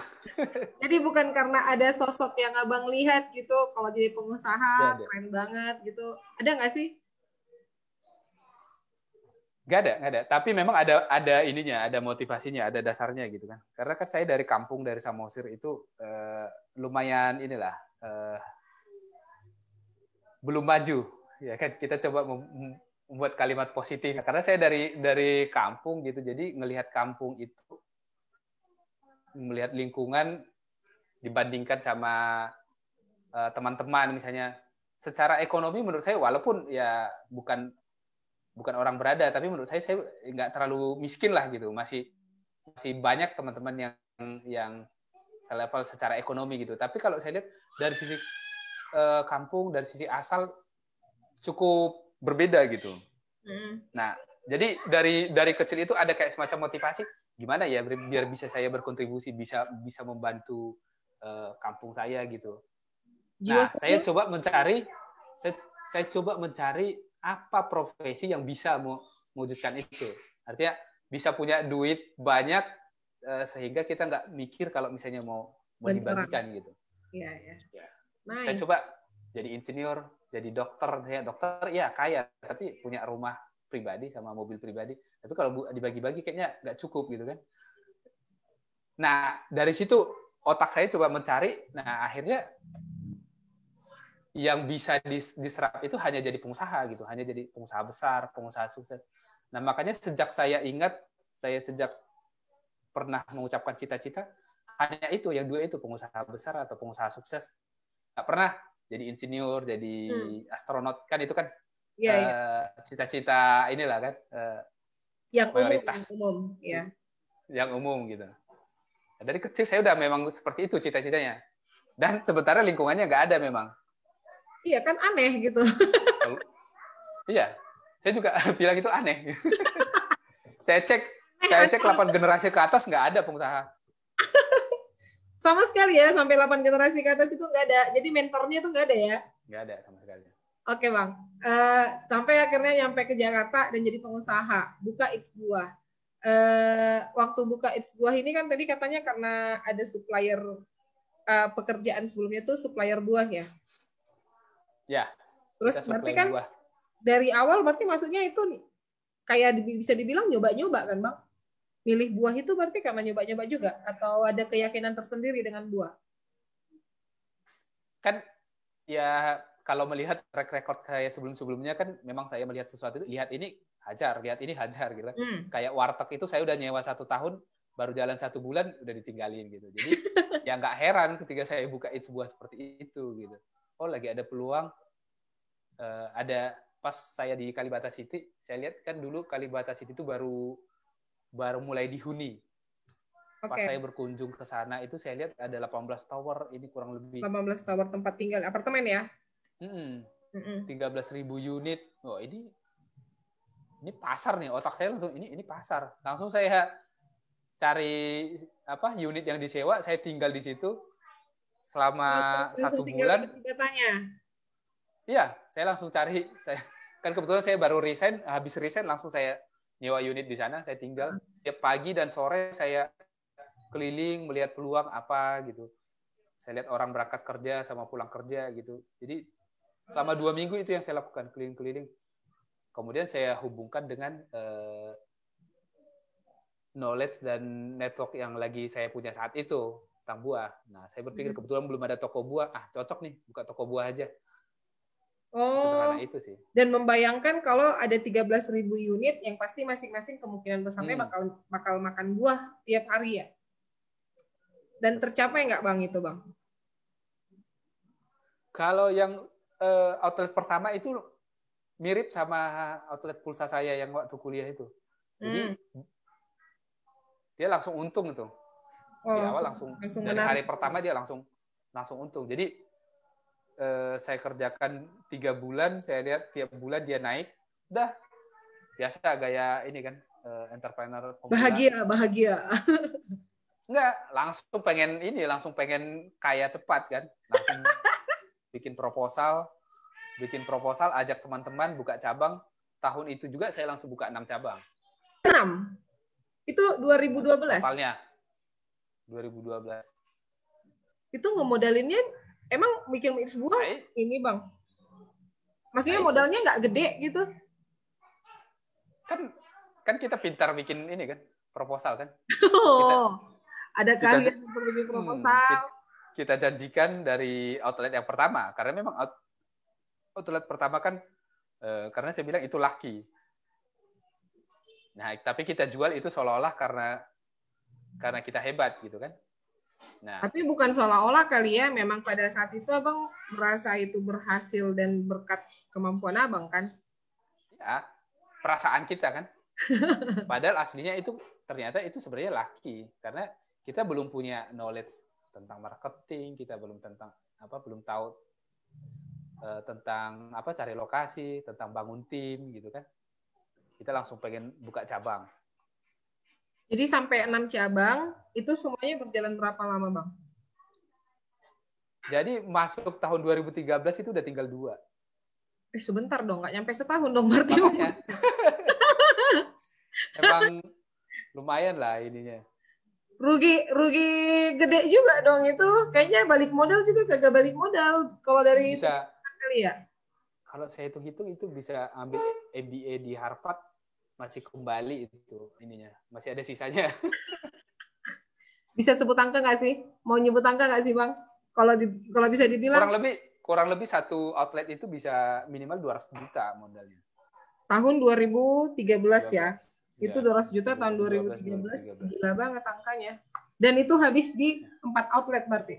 Jadi bukan karena ada sosok yang abang lihat gitu, kalau jadi pengusaha keren banget gitu. Ada nggak sih? Nggak ada. Tapi memang ada ininya, ada motivasinya, ada dasarnya gitu kan. Karena kan saya dari kampung, dari Samosir itu lumayan inilah belum maju, ya kan. Kita coba membuat kalimat positif. Karena saya dari kampung gitu, jadi ngelihat kampung itu, melihat lingkungan dibandingkan sama teman-teman misalnya. Secara ekonomi menurut saya walaupun ya bukan orang berada, tapi menurut saya nggak terlalu miskin lah gitu. Masih banyak teman-teman yang selevel secara ekonomi gitu. Tapi kalau saya lihat dari sisi kampung, dari sisi asal cukup berbeda gitu. Nah, jadi dari kecil itu ada kayak semacam motivasi, gimana ya biar bisa saya berkontribusi, bisa membantu kampung saya gitu. Nah, saya coba mencari apa profesi yang bisa mewujudkan itu. Artinya bisa punya duit banyak sehingga kita nggak mikir kalau misalnya mau dibagikan gitu. Iya. Nice. Saya coba jadi insinyur, jadi dokter. Dokter ya kaya, tapi punya rumah pribadi sama mobil pribadi. Tapi kalau dibagi-bagi kayaknya nggak cukup gitu kan. Nah, dari situ otak saya coba mencari. Nah, akhirnya yang bisa diserap itu hanya jadi pengusaha gitu, hanya jadi pengusaha besar, pengusaha sukses. Nah, makanya sejak saya sejak pernah mengucapkan cita-cita, hanya itu, yang dua itu, pengusaha besar atau pengusaha sukses. Nggak pernah jadi insinyur, jadi astronot, kan itu kan cita-cita inilah kan, yang mayoritas. umum, ya. Yang umum gitu. Nah, dari kecil saya udah memang seperti itu cita-citanya. Dan sementara lingkungannya nggak ada memang. Iya kan, aneh gitu. Iya, saya juga bilang itu aneh. Saya cek 8 generasi ke atas nggak ada pengusaha. Sama sekali ya, sampai 8 generasi ke atas itu nggak ada. Jadi mentornya tuh nggak ada ya? Nggak ada sama sekali. Oke Bang, sampai akhirnya nyampe ke Jakarta dan jadi pengusaha, buka It's Buah. Waktu buka It's Buah ini kan tadi katanya karena ada supplier pekerjaan sebelumnya tuh supplier buah ya? Ya. Terus berarti kan buah. Dari awal berarti maksudnya itu kayak bisa dibilang nyoba-nyoba kan Bang? Milih buah itu berarti karena nyoba-nyoba juga? Atau ada keyakinan tersendiri dengan buah? Kan ya kalau melihat track record saya sebelum-sebelumnya kan memang saya melihat sesuatu itu, lihat ini hajar gitu. Kayak warteg itu saya udah nyewa 1 tahun, baru jalan 1 bulan udah ditinggalin gitu. Jadi ya nggak heran ketika saya buka It's Buah seperti itu gitu. Oh, lagi ada peluang. Ada pas saya di Kalibata City, saya lihat kan dulu Kalibata City itu baru mulai dihuni. Pas saya berkunjung ke sana itu saya lihat ada 18 tower, ini kurang lebih 18 tower tempat tinggal apartemen ya. 13.000 unit. Oh, ini pasar nih. Otak saya langsung ini pasar. Langsung saya cari unit yang disewa, saya tinggal di situ selama 1 bulan. Iya, saya langsung cari. Kan kebetulan saya baru resign, habis resign langsung saya nyewa unit di sana, saya tinggal. Setiap pagi dan sore saya keliling melihat peluang apa gitu. Saya lihat orang berangkat kerja sama pulang kerja gitu. Jadi selama 2 minggu itu yang saya lakukan, keliling-keliling. Kemudian saya hubungkan dengan knowledge dan network yang lagi saya punya saat itu tentang buah. Nah, saya berpikir kebetulan belum ada toko buah, cocok nih buka toko buah aja. Sederhana itu sih. Dan membayangkan kalau ada 13.000 unit yang pasti masing-masing kemungkinan besarnya bakal makan buah tiap hari ya. Dan tercapai nggak Bang itu Bang? Kalau yang outlet pertama itu mirip sama outlet pulsa saya yang waktu kuliah itu. Jadi dia langsung untung itu. Di awal langsung dari hari pertama dia langsung untung. Jadi saya kerjakan 3 bulan, saya lihat tiap bulan dia naik, udah biasa gaya ini kan entrepreneur pemula. Bahagia. Enggak, langsung pengen kaya cepat kan, langsung bikin proposal, ajak teman-teman buka cabang. Tahun itu juga saya langsung buka 6 cabang. 6? Itu 2012? Totalnya 2012. Itu ngemodalinnya emang bikin sebuah ini Bang? Maksudnya modalnya nggak gede gitu? Kan kita pintar bikin ini kan, proposal kan. Ada keahlian untuk bikin proposal. Kita janjikan dari outlet yang pertama, karena memang outlet pertama kan, karena saya bilang itu laki. Nah, tapi kita jual itu seolah-olah karena kita hebat gitu kan. Nah, tapi bukan seolah-olah kali ya, memang pada saat itu Abang merasa itu berhasil dan berkat kemampuan Abang kan? Ya, perasaan kita kan. Padahal aslinya itu ternyata itu sebenarnya laki, karena kita belum punya knowledge tentang marketing, kita belum tahu tentang cari lokasi, tentang bangun tim gitu kan. Kita langsung pengen buka cabang. Jadi sampai 6 cabang, itu semuanya berjalan berapa lama, Bang? Jadi masuk tahun 2013 itu udah tinggal 2. Sebentar dong, nggak nyampe setahun dong berarti. Makanya. Emang lumayan lah ininya. Rugi gede juga dong itu. Kayaknya balik modal juga kagak balik modal. Kalau dari bisa, itu kali ya? Kalau saya hitung-hitung itu bisa ambil MBA di Harvard, masih kembali itu ininya, masih ada sisanya. Bisa sebut angka nggak sih? Mau nyebut angka nggak sih Bang? Kalau bisa dibilang kurang lebih satu outlet itu bisa minimal 200 juta modalnya. Tahun 2013 ya. Itu 200 juta 2012, tahun 2013. Gila banget angkanya. Dan itu habis di 4 outlet berarti.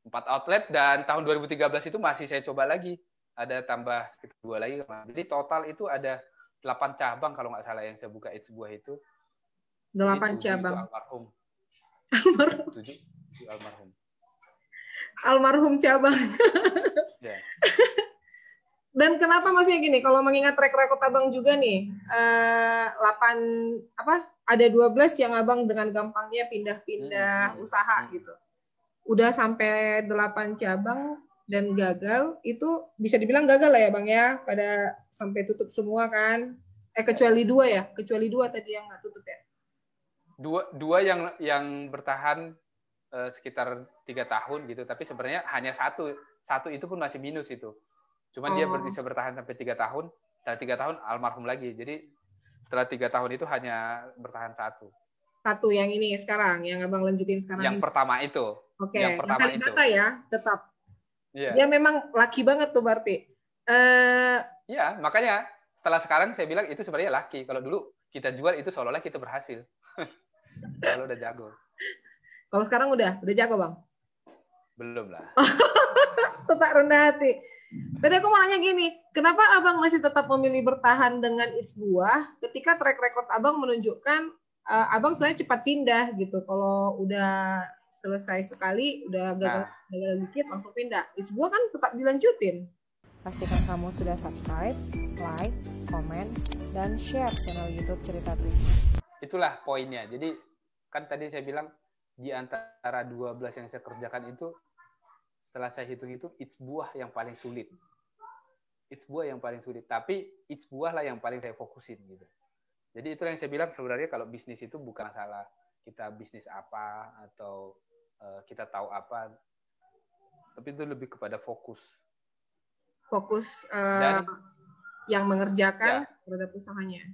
4 outlet, dan tahun 2013 itu masih saya coba lagi. Ada tambah sekitar 2 lagi. Jadi total itu ada 8 cabang kalau nggak salah yang saya buka It's Buah itu. 8 cabang. Itu almarhum. 7 almarhum. Almarhum cabang. Ya. Dan kenapa maksudnya gini, kalau mengingat track record Abang juga nih, ada 12 yang Abang dengan gampangnya pindah-pindah usaha gitu. Udah sampai 8 cabang dan gagal, itu bisa dibilang gagal lah ya Bang ya, pada sampai tutup semua kan. Kecuali 2 ya, kecuali 2 tadi yang nggak tutup ya. Dua yang bertahan sekitar 3 tahun gitu, tapi sebenarnya hanya satu itu pun masih minus itu. Cuman dia bisa bertahan sampai 3 tahun, setelah 3 tahun almarhum lagi. Jadi setelah 3 tahun itu hanya bertahan satu. Satu yang ini sekarang, yang Abang lanjutin sekarang. Yang pertama itu. Oke, yang pertama itu. Ya, tetap. Yeah. Dia memang laki banget tuh berarti. Iya, makanya setelah sekarang saya bilang itu sebenarnya laki. Kalau dulu kita jual itu seolah-olah kita berhasil. Kalau udah jago. Kalau sekarang udah jago Bang? Belum lah. Tetap rendah hati. Tadi aku mau nanya gini, kenapa Abang masih tetap memilih bertahan dengan It's Buah ketika track record Abang menunjukkan Abang sebenarnya cepat pindah gitu. Kalau udah selesai sekali, udah gagal dikit langsung pindah. It's Buah kan tetap dilanjutin. Pastikan kamu sudah subscribe, like, komen, dan share channel YouTube Cerita Trisna. Itulah poinnya. Jadi kan tadi saya bilang di antara 12 yang saya kerjakan itu, setelah saya hitung-hitung, It's Buah yang paling sulit. It's Buah yang paling sulit. Tapi It's Buah lah yang paling saya fokusin gitu. Jadi itu yang saya bilang sebenarnya kalau bisnis itu bukan masalah kita bisnis apa atau kita tahu apa, tapi itu lebih kepada fokus. Fokus dan, yang mengerjakan terhadap usahanya.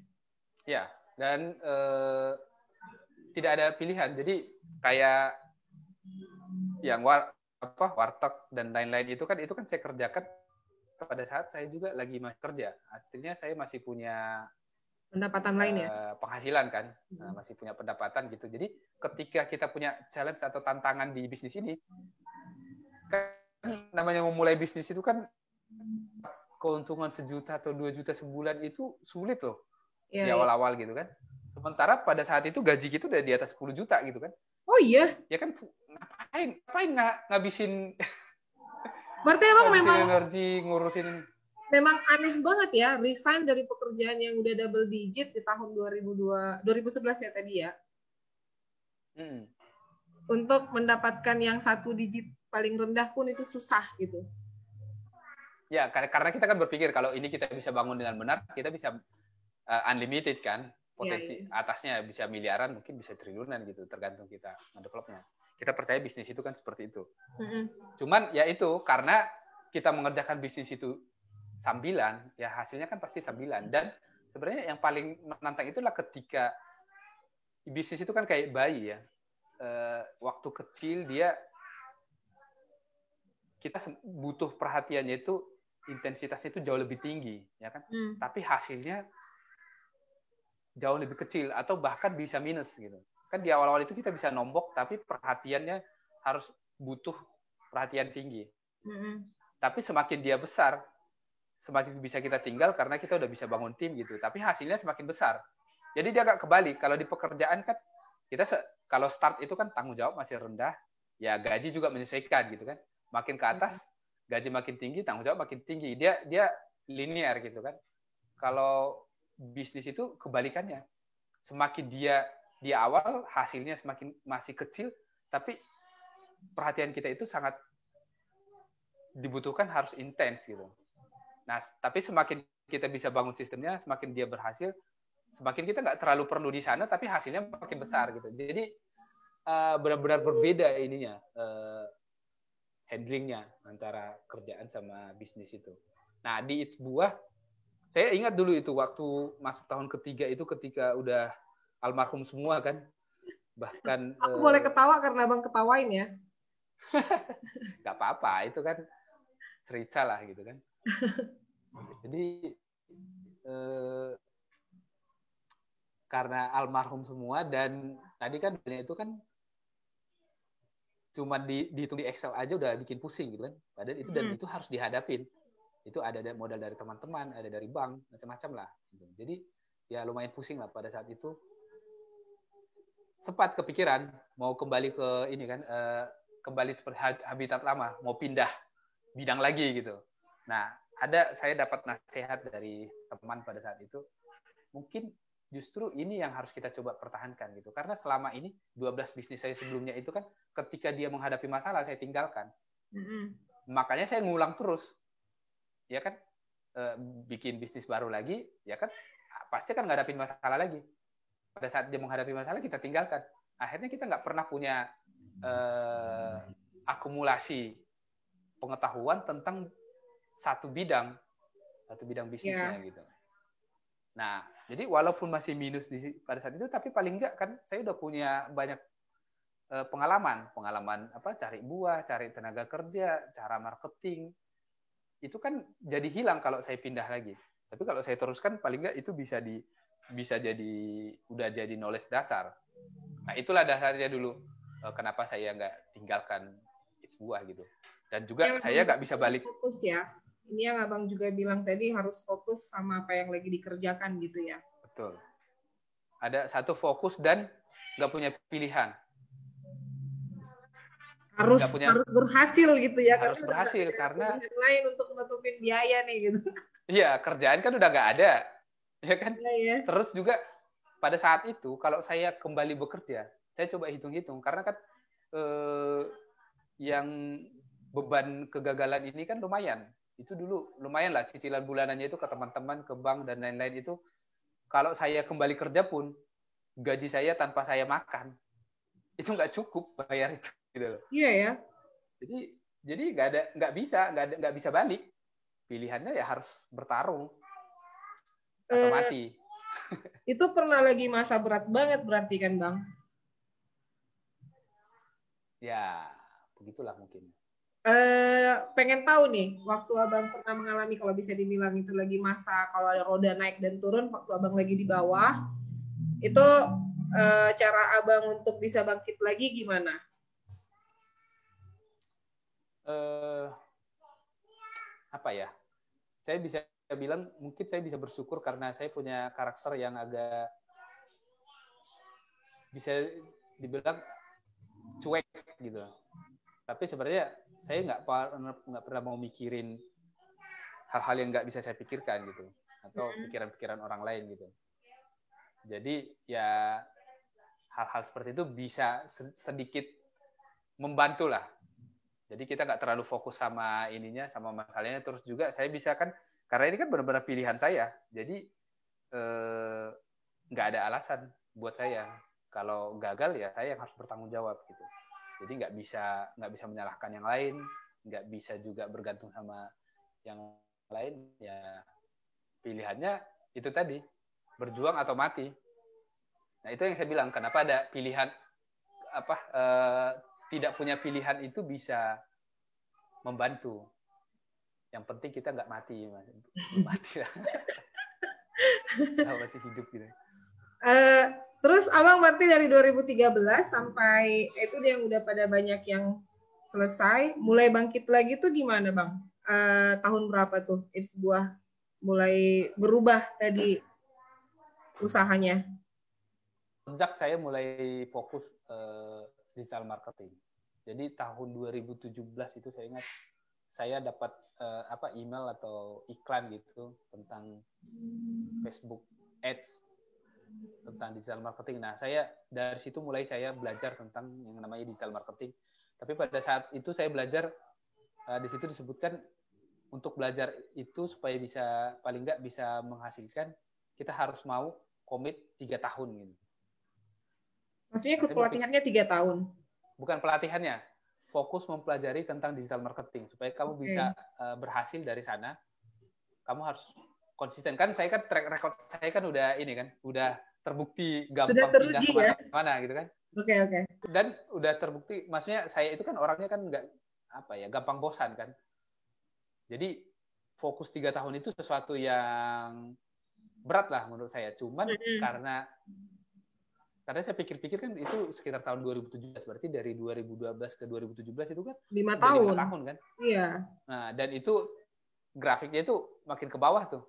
Ya, dan tidak ada pilihan. Jadi kayak yang warteg dan lain-lain itu kan saya kerjakan pada saat saya juga lagi masih kerja. Artinya saya masih punya pendapatan lain ya, penghasilan kan, masih punya pendapatan gitu. Jadi ketika kita punya challenge atau tantangan di bisnis ini, kan namanya memulai bisnis itu kan keuntungan 1 juta atau 2 juta sebulan itu sulit loh di awal-awal gitu kan. Sementara pada saat itu gaji kita udah di atas 10 juta gitu kan. Oh iya? Ya kan ngapain ngabisin berarti emang memang energi ngurusin. Memang aneh banget ya, resign dari pekerjaan yang udah double digit di tahun 2011 ya tadi ya. Untuk mendapatkan yang 1 digit paling rendah pun itu susah gitu. Ya, karena kita kan berpikir kalau ini kita bisa bangun dengan benar, kita bisa unlimited kan. Potensi atasnya bisa miliaran, mungkin bisa triliunan gitu, tergantung kita mendevelopnya. Kita percaya bisnis itu kan seperti itu. Cuman ya itu, karena kita mengerjakan bisnis itu sambilan, ya hasilnya kan pasti sambilan. Dan sebenarnya yang paling menantang itulah ketika bisnis itu kan kayak bayi ya. Waktu kecil kita butuh perhatiannya itu, intensitasnya itu jauh lebih tinggi, ya kan? Tapi hasilnya jauh lebih kecil atau bahkan bisa minus gitu. Kan di awal-awal itu kita bisa nombok, tapi perhatiannya harus butuh perhatian tinggi. Tapi semakin dia besar, semakin bisa kita tinggal karena kita udah bisa bangun tim gitu. Tapi hasilnya semakin besar. Jadi dia agak kebalik. Kalau di pekerjaan kan kita kalau start itu kan tanggung jawab masih rendah, ya gaji juga menyesuaikan gitu kan. Makin ke atas gaji makin tinggi, tanggung jawab makin tinggi. Dia linear gitu kan. Kalau bisnis itu kebalikannya. Semakin dia di awal hasilnya semakin masih kecil, tapi perhatian kita itu sangat dibutuhkan, harus intens gitu. Nah, tapi semakin kita bisa bangun sistemnya, semakin dia berhasil, semakin kita nggak terlalu perlu di sana, tapi hasilnya makin besar gitu. Jadi benar-benar berbeda ininya handlingnya antara kerjaan sama bisnis itu. Nah, di It's Buah, saya ingat dulu itu waktu masuk tahun ketiga itu ketika udah almarhum semua kan. Bahkan aku boleh ketawa karena Bang ketawain ya. Gak apa-apa, itu kan cerita lah gitu kan. Jadi karena almarhum semua dan tadi kan itu kan cuma dihitung di Excel aja udah bikin pusing gitu kan. Padahal itu dan itu harus dihadapin. Itu ada modal dari teman-teman, ada dari bank, macam-macam lah. Jadi ya lumayan pusing lah pada saat itu. Sempat kepikiran mau kembali ke ini kan, kembali seperti habitat lama, mau pindah bidang lagi gitu. Nah, saya dapat nasihat dari teman pada saat itu, mungkin justru ini yang harus kita coba pertahankan gitu. Karena selama ini 12 bisnis saya sebelumnya itu kan ketika dia menghadapi masalah saya tinggalkan. Makanya saya ngulang terus. Ya kan, bikin bisnis baru lagi, ya kan pasti kan ngadapin masalah lagi. Pada saat dia menghadapi masalah kita tinggalkan. Akhirnya kita nggak pernah punya akumulasi pengetahuan tentang satu bidang bisnisnya gitu. Nah, jadi walaupun masih minus pada saat itu, tapi paling nggak kan saya udah punya banyak pengalaman apa, cari buah, cari tenaga kerja, cara marketing. Itu kan jadi hilang kalau saya pindah lagi. Tapi kalau saya teruskan paling nggak itu bisa udah jadi knowledge dasar. Nah, itulah dasarnya dulu kenapa saya nggak tinggalkan It's Buah gitu. Dan juga ya, saya nggak bisa balik. Fokus ya. Ini yang Abang juga bilang tadi, harus fokus sama apa yang lagi dikerjakan gitu ya. Betul. Ada satu fokus dan nggak punya pilihan. Harus berhasil gitu ya. Harus berhasil karena lain untuk menutupin biaya nih gitu. Iya, kerjaan kan udah nggak ada. Ya kan? Ya. Terus juga pada saat itu kalau saya kembali bekerja, saya coba hitung-hitung karena kan yang beban kegagalan ini kan lumayan. Itu dulu lumayan lah cicilan bulanannya itu ke teman-teman, ke bank dan lain-lain itu. Kalau saya kembali kerja pun gaji saya tanpa saya makan itu nggak cukup bayar itu gitu loh. Iya ya. Jadi nggak bisa balik. Pilihannya ya harus bertarung atau mati. Itu pernah lagi masa berat banget berarti kan Bang? Ya begitulah mungkin. Pengen tahu nih, waktu Abang pernah mengalami, kalau bisa dibilang itu lagi masa kalau ada roda naik dan turun, waktu Abang lagi di bawah, itu cara Abang untuk bisa bangkit lagi gimana? eh, apa ya? Saya bisa bilang mungkin saya bisa bersyukur karena saya punya karakter yang agak bisa dibilang cuek gitu. Tapi sebenarnya saya nggak pernah mau mikirin hal-hal yang nggak bisa saya pikirkan gitu, atau pikiran-pikiran orang lain gitu. Jadi ya hal-hal seperti itu bisa sedikit membantu lah. Jadi kita nggak terlalu fokus sama ininya, sama masalahnya. Terus juga saya bisa kan, karena ini kan benar-benar pilihan saya. Jadi nggak ada alasan buat saya. Kalau gagal ya saya yang harus bertanggung jawab gitu. Jadi nggak bisa menyalahkan yang lain, nggak bisa juga bergantung sama yang lain. Ya pilihannya itu tadi, berjuang atau mati. Nah itu yang saya bilang, kenapa ada pilihan tidak punya pilihan itu bisa membantu. Yang penting kita nggak mati, mati lah. Masih hidup gitu. Terus abang berarti dari 2013 sampai itu dia yang udah pada banyak yang selesai, mulai bangkit lagi tuh gimana bang? Tahun berapa tuh It's Buah mulai berubah tadi usahanya? Sejak saya mulai fokus digital marketing. Jadi tahun 2017 itu saya ingat saya dapat email atau iklan gitu tentang Facebook Ads, tentang digital marketing. Nah, saya dari situ mulai saya belajar tentang yang namanya digital marketing. Tapi pada saat itu saya belajar, di situ disebutkan untuk belajar itu supaya bisa paling nggak bisa menghasilkan, kita harus mau komit 3 tahun gitu. Maksudnya ikut pelatihannya 3 tahun? Bukan pelatihannya, fokus mempelajari tentang digital marketing supaya kamu bisa berhasil dari sana. Kamu harus konsisten. Kan saya kan track record saya kan udah ini kan, udah terbukti gampang pindah kemana-mana gitu kan. Oke. Dan udah terbukti, maksudnya saya itu kan orangnya kan nggak gampang bosan kan. Jadi fokus 3 tahun itu sesuatu yang berat lah menurut saya. Cuman karena saya pikir-pikir kan itu sekitar tahun 2017, berarti dari 2012 ke 2017 itu kan 5 tahun. 5 tahun kan. Iya. Nah, dan itu grafiknya itu makin ke bawah tuh.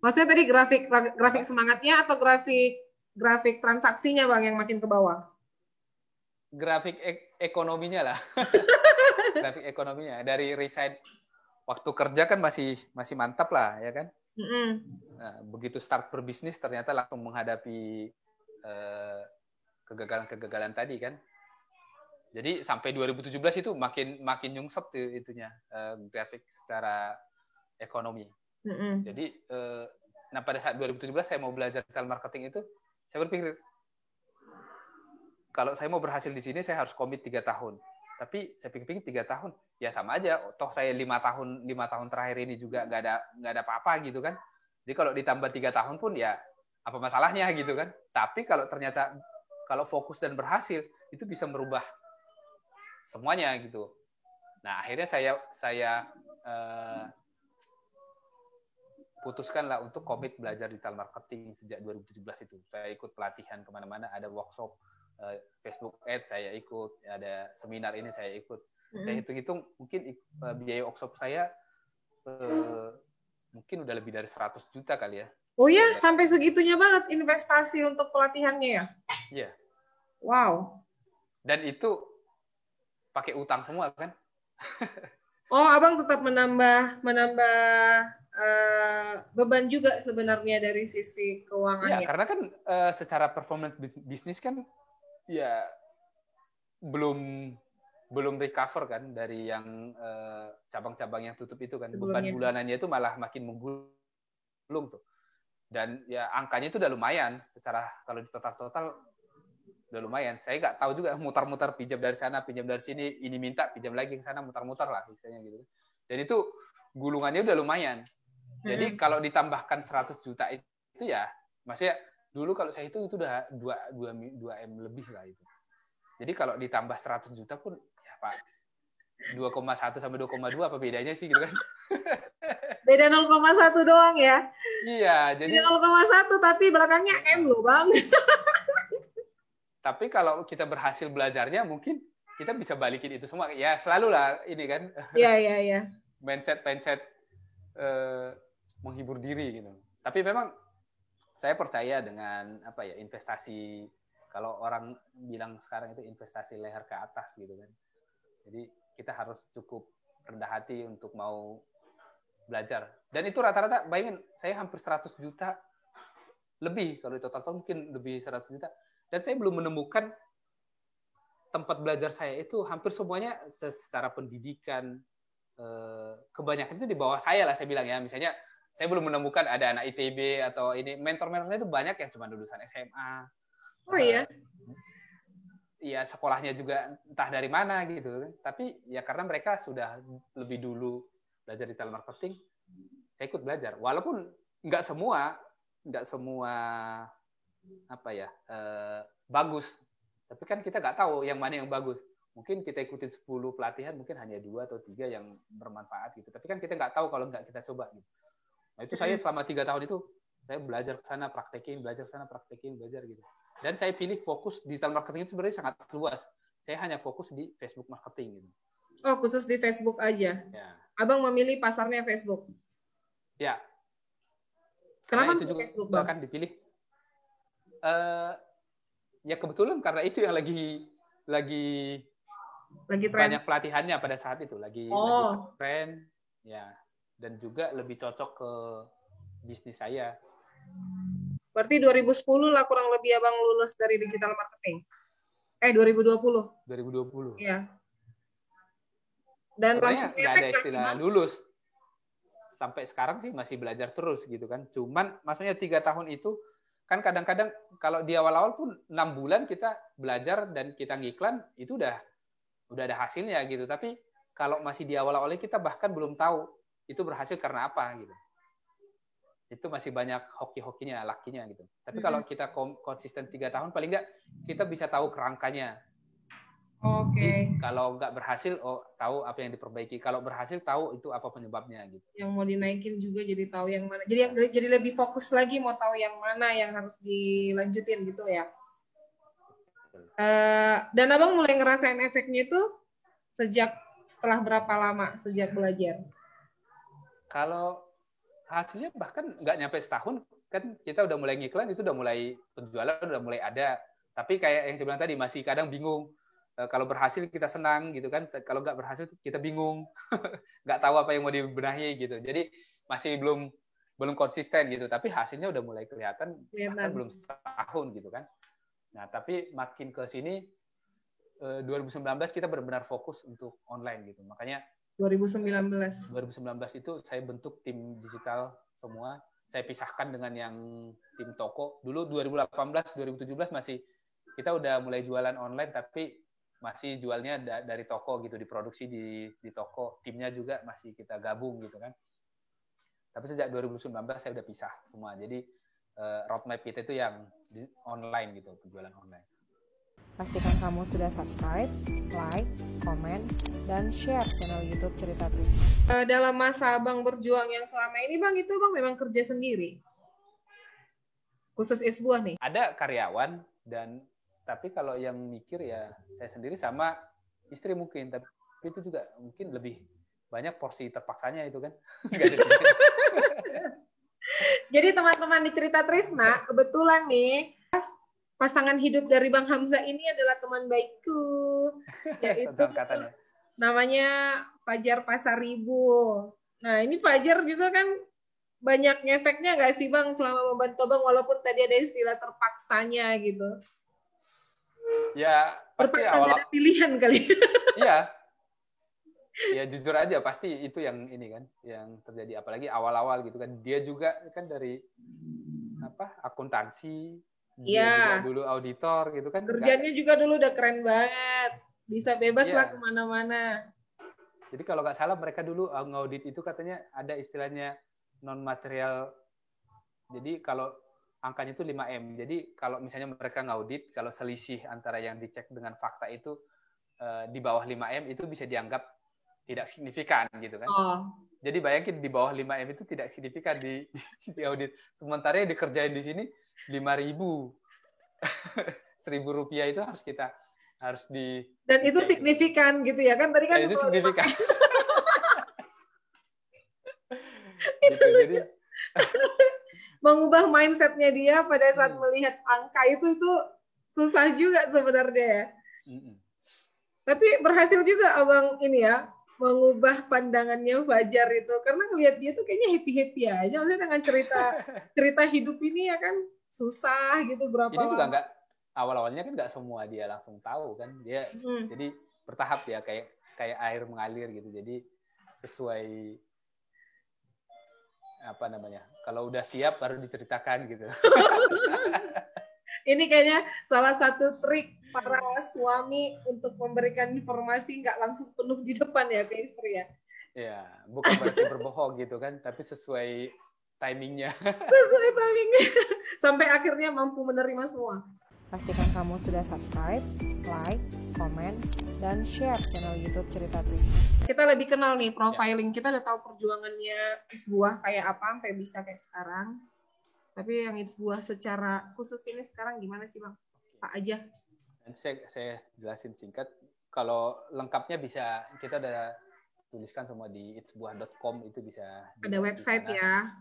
Maksudnya tadi grafik semangatnya atau grafik transaksinya bang yang makin ke bawah? Grafik ekonominya lah. Grafik ekonominya dari resign waktu kerja kan masih mantap lah ya kan. Nah, begitu start berbisnis ternyata langsung menghadapi kegagalan tadi kan. Jadi sampai 2017 itu makin nyungsep itunya grafik secara ekonomi. Jadi nah pada saat 2017 saya mau belajar digital marketing itu, saya berpikir kalau saya mau berhasil di sini saya harus komit 3 tahun. Tapi saya pikir-pikir 3 tahun ya sama aja. Toh saya 5 tahun terakhir ini juga nggak ada apa-apa gitu kan. Jadi kalau ditambah 3 tahun pun ya apa masalahnya gitu kan. Tapi kalau ternyata kalau fokus dan berhasil itu bisa merubah semuanya gitu. Nah akhirnya saya putuskanlah untuk komit belajar digital marketing sejak 2017 itu. Saya ikut pelatihan kemana-mana, ada workshop Facebook Ads saya ikut, ada seminar ini saya ikut. Saya hitung-hitung mungkin biaya workshop saya mungkin udah lebih dari 100 juta kali ya. Oh ya, sampai segitunya banget investasi untuk pelatihannya ya? Iya. Wow. Dan itu pakai utang semua kan? Oh, abang tetap menambah beban juga sebenarnya dari sisi keuangannya. Iya, karena kan secara performance bisnis kan ya belum recover kan dari yang cabang-cabang yang tutup itu kan. Beban bulanannya itu malah makin menggulung tuh. Dan ya angkanya itu udah lumayan secara kalau di total udah lumayan. Saya nggak tahu juga mutar-mutar pinjam dari sana, pinjam dari sini, ini minta pinjam lagi ke sana, mutar-mutar lah misalnya gitu. Dan itu gulungannya udah lumayan. Jadi kalau ditambahkan 100 juta itu ya, maksudnya dulu kalau saya itu udah 2 M lebih lah itu. Jadi kalau ditambah 100 juta pun ya Pak 2,1 sampai 2,2 apa bedanya sih gitu kan? Beda 0,1 doang ya? Iya, jadi beda 0,1 tapi belakangnya M loh Bang. Tapi kalau kita berhasil belajarnya mungkin kita bisa balikin itu semua. Ya selalu lah ini kan. Iya. mindset menghibur diri gitu. Tapi memang saya percaya dengan investasi, kalau orang bilang sekarang itu investasi leher ke atas gitu kan. Jadi kita harus cukup rendah hati untuk mau belajar. Dan itu rata-rata, bayangin saya hampir 100 juta lebih, kalau di total mungkin lebih 100 juta. Dan saya belum menemukan tempat belajar saya itu hampir semuanya secara pendidikan, kebanyakan itu di bawah saya lah, saya bilang ya. Misalnya saya belum menemukan ada anak ITB atau ini, mentor-mentornya itu banyak yang cuma lulusan SMA. Oh iya? Iya, sekolahnya juga entah dari mana gitu. Tapi ya karena mereka sudah lebih dulu belajar digital marketing, saya ikut belajar. Walaupun nggak semua bagus. Tapi kan kita nggak tahu yang mana yang bagus. Mungkin kita ikutin 10 pelatihan, mungkin hanya 2 atau 3 yang bermanfaat gitu. Tapi kan kita nggak tahu kalau nggak kita coba gitu. Nah itu saya selama 3 tahun itu, saya belajar ke sana, praktekin, belajar gitu. Dan saya pilih fokus digital marketing itu sebenarnya sangat luas. Saya hanya fokus di Facebook marketing gitu. Oh, khusus di Facebook aja? Ya. Abang memilih pasarnya Facebook? Ya. Kenapa itu juga Facebook, akan dipilih? Ya kebetulan karena itu yang lagi tren. Banyak pelatihannya pada saat itu, lagi tren, ya, dan juga lebih cocok ke bisnis saya. Berarti 2010 lah kurang lebih abang lulus dari digital marketing. 2020. 2020. Iya. Dan sebenarnya nggak ada istilah lulus. Sampai sekarang sih masih belajar terus gitu kan. Cuman maksudnya 3 tahun itu kan kadang-kadang kalau di awal-awal pun 6 bulan kita belajar dan kita ngiklan itu udah ada hasilnya gitu. Tapi kalau masih di awal-awal kita bahkan belum tahu itu berhasil karena apa gitu. Itu masih banyak hoki-hokinya, lakinya gitu. Tapi kalau kita konsisten 3 tahun paling nggak kita bisa tahu kerangkanya. Oke. Kalau nggak berhasil, tahu apa yang diperbaiki. Kalau berhasil, tahu itu apa penyebabnya gitu. Yang mau dinaikin juga jadi tahu yang mana. Jadi lebih fokus lagi mau tahu yang mana yang harus dilanjutin gitu ya. Dan abang mulai ngerasain efeknya itu setelah berapa lama sejak belajar? Kalau hasilnya bahkan nggak nyampe setahun, kan kita udah mulai ngiklan, itu udah mulai penjualan, udah mulai ada. Tapi kayak yang saya bilang tadi, masih kadang bingung. Kalau berhasil kita senang gitu kan, kalau nggak berhasil kita bingung, nggak tahu apa yang mau dibenahi gitu. Jadi masih belum konsisten gitu. Tapi hasilnya udah mulai kelihatan, bahkan belum setahun gitu kan. Nah tapi makin ke sini 2019 kita benar-benar fokus untuk online gitu. Makanya 2019 itu saya bentuk tim digital semua. Saya pisahkan dengan yang tim toko. Dulu 2018, 2017 masih kita udah mulai jualan online, tapi masih jualnya dari toko gitu, diproduksi di toko. Timnya juga masih kita gabung gitu kan. Tapi sejak 2019 saya udah pisah semua. Jadi roadmap kita itu yang online gitu, penjualan online. Pastikan kamu sudah subscribe, like, komen, dan share channel YouTube Cerita Trisna. Dalam masa abang berjuang yang selama ini bang, itu bang memang kerja sendiri? Khusus Isbuah nih? Ada karyawan, tapi kalau yang mikir ya saya sendiri sama istri mungkin. Tapi itu juga mungkin lebih banyak porsi terpaksanya itu kan. Jadi teman-teman di Cerita Trisna, kebetulan nih, pasangan hidup dari Bang Hamzah ini adalah teman baikku, yaitu namanya Fajar Pasaribu. Nah ini Fajar juga kan banyak ngefeknya nggak sih Bang selama membantu Bang, walaupun tadi ada istilah terpaksanya gitu. Ya pasti terpaksa ada pilihan kali. Iya. Ya jujur aja pasti itu yang ini kan, yang terjadi apalagi awal-awal gitu kan. Dia juga kan dari akuntansi. Dia juga dulu auditor gitu kan. Kerjanya juga dulu udah keren banget. Bisa bebas lah kemana-mana. Jadi kalau nggak salah mereka dulu ngaudit itu katanya ada istilahnya non-material. Jadi kalau angkanya itu 5M. Jadi kalau misalnya mereka ngaudit, kalau selisih antara yang dicek dengan fakta itu di bawah 5M itu bisa dianggap tidak signifikan gitu kan. Jadi bayangin di bawah 5M itu tidak signifikan di audit. Sementara yang dikerjain di sini 5.000. 1.000 rupiah itu harus kita harus di. Dan itu signifikan gitu ya kan? Tadi kan itu signifikan. Itu gitu, lucu. jadi Mengubah mindsetnya dia pada saat melihat angka itu tuh susah juga sebenarnya ya. Tapi berhasil juga abang ini ya, mengubah pandangannya Fajar itu, karena ngelihat dia tuh kayaknya happy aja, maksudnya dengan cerita hidup ini ya kan susah gitu berapa ini juga lama. nggak awal-awalnya kan nggak semua dia langsung tahu kan, dia jadi bertahap ya, kayak air mengalir gitu, jadi sesuai apa namanya, kalau udah siap baru diceritakan gitu. Ini kayaknya salah satu trik para suami untuk memberikan informasi nggak langsung penuh di depan ya ke istri ya. Ya, bukan berarti berbohong gitu kan, tapi sesuai timingnya. Sesuai timingnya. Sampai akhirnya mampu menerima semua. Pastikan kamu sudah subscribe, like, komen, dan share channel YouTube Cerita Trisna. Kita lebih kenal nih profiling, kita udah tahu perjuangannya Isbuah kayak apa sampai bisa kayak sekarang. Tapi yang Isbuah secara khusus ini sekarang gimana sih Bang? Pak aja. Saya jelasin singkat. Kalau lengkapnya bisa kita udah tuliskan semua di itsbuah.com, itu bisa. Ada website ya.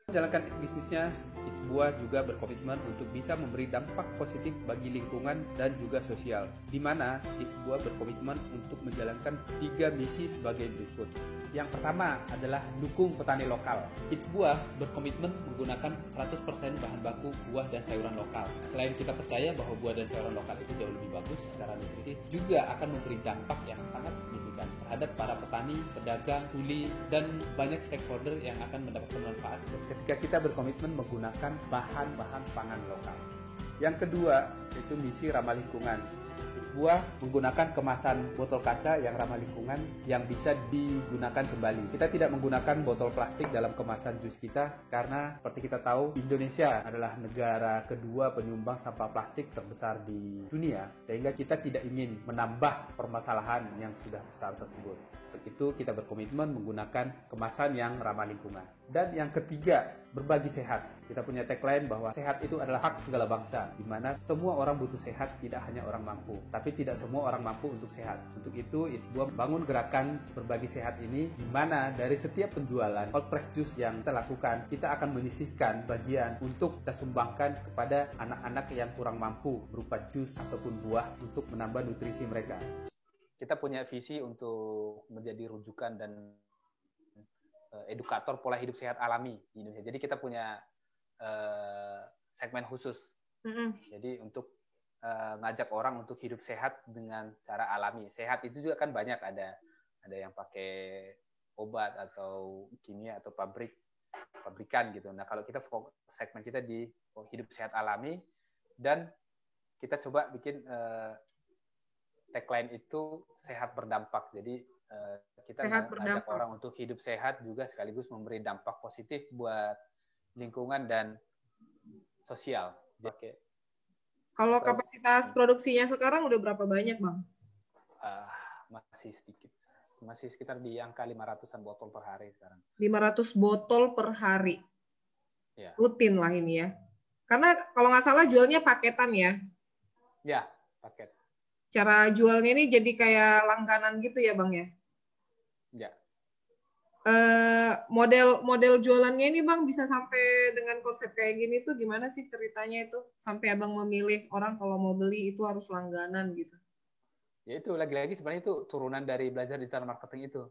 Menjalankan bisnisnya, Itsbuah juga berkomitmen untuk bisa memberi dampak positif bagi lingkungan dan juga sosial, di mana Itsbuah berkomitmen untuk menjalankan 3 misi sebagai berikut. Yang pertama adalah dukung petani lokal. Itsbuah berkomitmen menggunakan 100% bahan baku buah dan sayuran lokal. Selain kita percaya bahwa buah dan sayuran lokal itu jauh lebih bagus secara nutrisi, juga akan memberi dampak yang sangat signifikan terhadap para petani, pedagang, kuli, dan banyak stakeholder yang akan mendapatkan manfaat ketika kita berkomitmen menggunakan bahan-bahan pangan lokal. Yang kedua, yaitu misi ramah lingkungan. Itsbuah menggunakan kemasan botol kaca yang ramah lingkungan yang bisa digunakan kembali. Kita tidak menggunakan botol plastik dalam kemasan jus kita karena seperti kita tahu, Indonesia adalah negara kedua penyumbang sampah plastik terbesar di dunia, sehingga kita tidak ingin menambah permasalahan yang sudah besar tersebut. Untuk itu kita berkomitmen menggunakan kemasan yang ramah lingkungan. Dan yang ketiga, berbagi sehat. Kita punya tagline bahwa sehat itu adalah hak segala bangsa, di mana semua orang butuh sehat, tidak hanya orang mampu. Tapi tidak semua orang mampu untuk sehat. Untuk itu, Itsbuah bangun gerakan berbagi sehat ini, di mana dari setiap penjualan cold press juice yang kita lakukan, kita akan menyisihkan bagian untuk kita sumbangkan kepada anak-anak yang kurang mampu berupa jus ataupun buah untuk menambah nutrisi mereka. Kita punya visi untuk menjadi rujukan dan edukator pola hidup sehat alami di Indonesia. Jadi kita punya segmen khusus. Jadi untuk ngajak orang untuk hidup sehat dengan cara alami. Sehat itu juga kan banyak, ada yang pakai obat atau kimia atau pabrikan gitu. Nah, kalau kita segmen kita di hidup sehat alami, dan kita coba bikin tagline itu sehat berdampak. Jadi kita ngajak orang untuk hidup sehat juga sekaligus memberi dampak positif buat lingkungan dan sosial. Oke. Kalau kapasitas produksinya sekarang udah berapa banyak, Bang? Masih sedikit. Masih sekitar di angka 500-an botol per hari sekarang. 500 botol per hari. Ya. Rutin lah ini ya. Karena kalau nggak salah jualnya paketan ya? Ya, paket. Cara jualnya ini jadi kayak langganan gitu ya, Bang ya? Ya. Model jualannya ini Bang bisa sampai dengan konsep kayak gini tuh gimana sih ceritanya itu? Sampai Abang memilih orang kalau mau beli itu harus langganan gitu. Ya itu lagi-lagi sebenarnya itu turunan dari belajar digital marketing itu.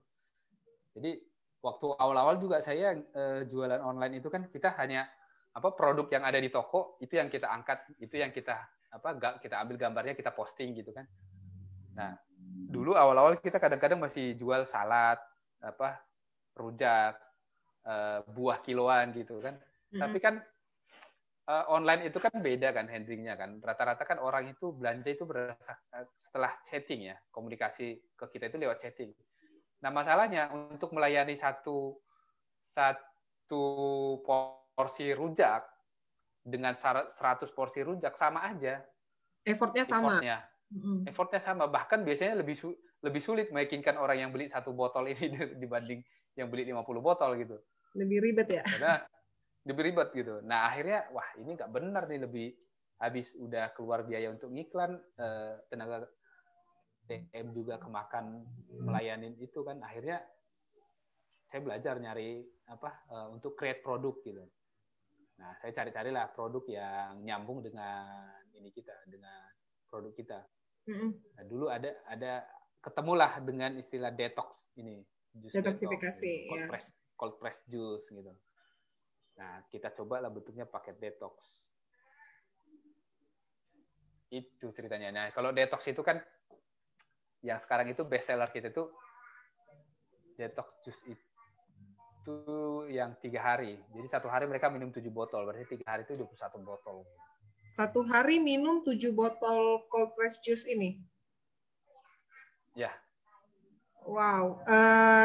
Jadi waktu awal-awal juga saya jualan online itu kan kita hanya produk yang ada di toko itu yang kita angkat, itu yang kita kita ambil gambarnya, kita posting gitu kan. Nah, dulu awal-awal kita kadang-kadang masih jual salad, rujak, buah kiloan gitu kan. Tapi kan online itu kan beda kan handlingnya kan. Rata-rata kan orang itu belanja itu setelah chatting ya, komunikasi ke kita itu lewat chatting. Nah, masalahnya untuk melayani satu porsi rujak dengan 100 porsi rujak sama aja. Effortnya sama. Bahkan biasanya lebih sulit meyakinkan orang yang beli 1 botol ini dibanding yang beli 50 botol gitu. Lebih ribet ya? Karena lebih ribet gitu. Nah, akhirnya wah ini nggak benar nih, habis udah keluar biaya untuk ngiklan, tenaga DM juga kemakan melayanin itu kan, akhirnya saya belajar nyari untuk create produk gitu. Nah, saya cari-carilah produk yang nyambung dengan dengan produk kita. Nah, dulu ada ketemulah dengan istilah detox ini, detoksifikasi, detox, gitu. Cold press juice gitu. Nah, kita cobalah bentuknya paket detox. Itu ceritanya. Nah, kalau detox itu kan yang sekarang itu best seller kita itu detox juice itu yang 3 hari. Jadi 1 hari mereka minum 7 botol, berarti 3 hari itu 21 botol. 1 hari minum 7 botol cold press juice ini? Ya. Wow.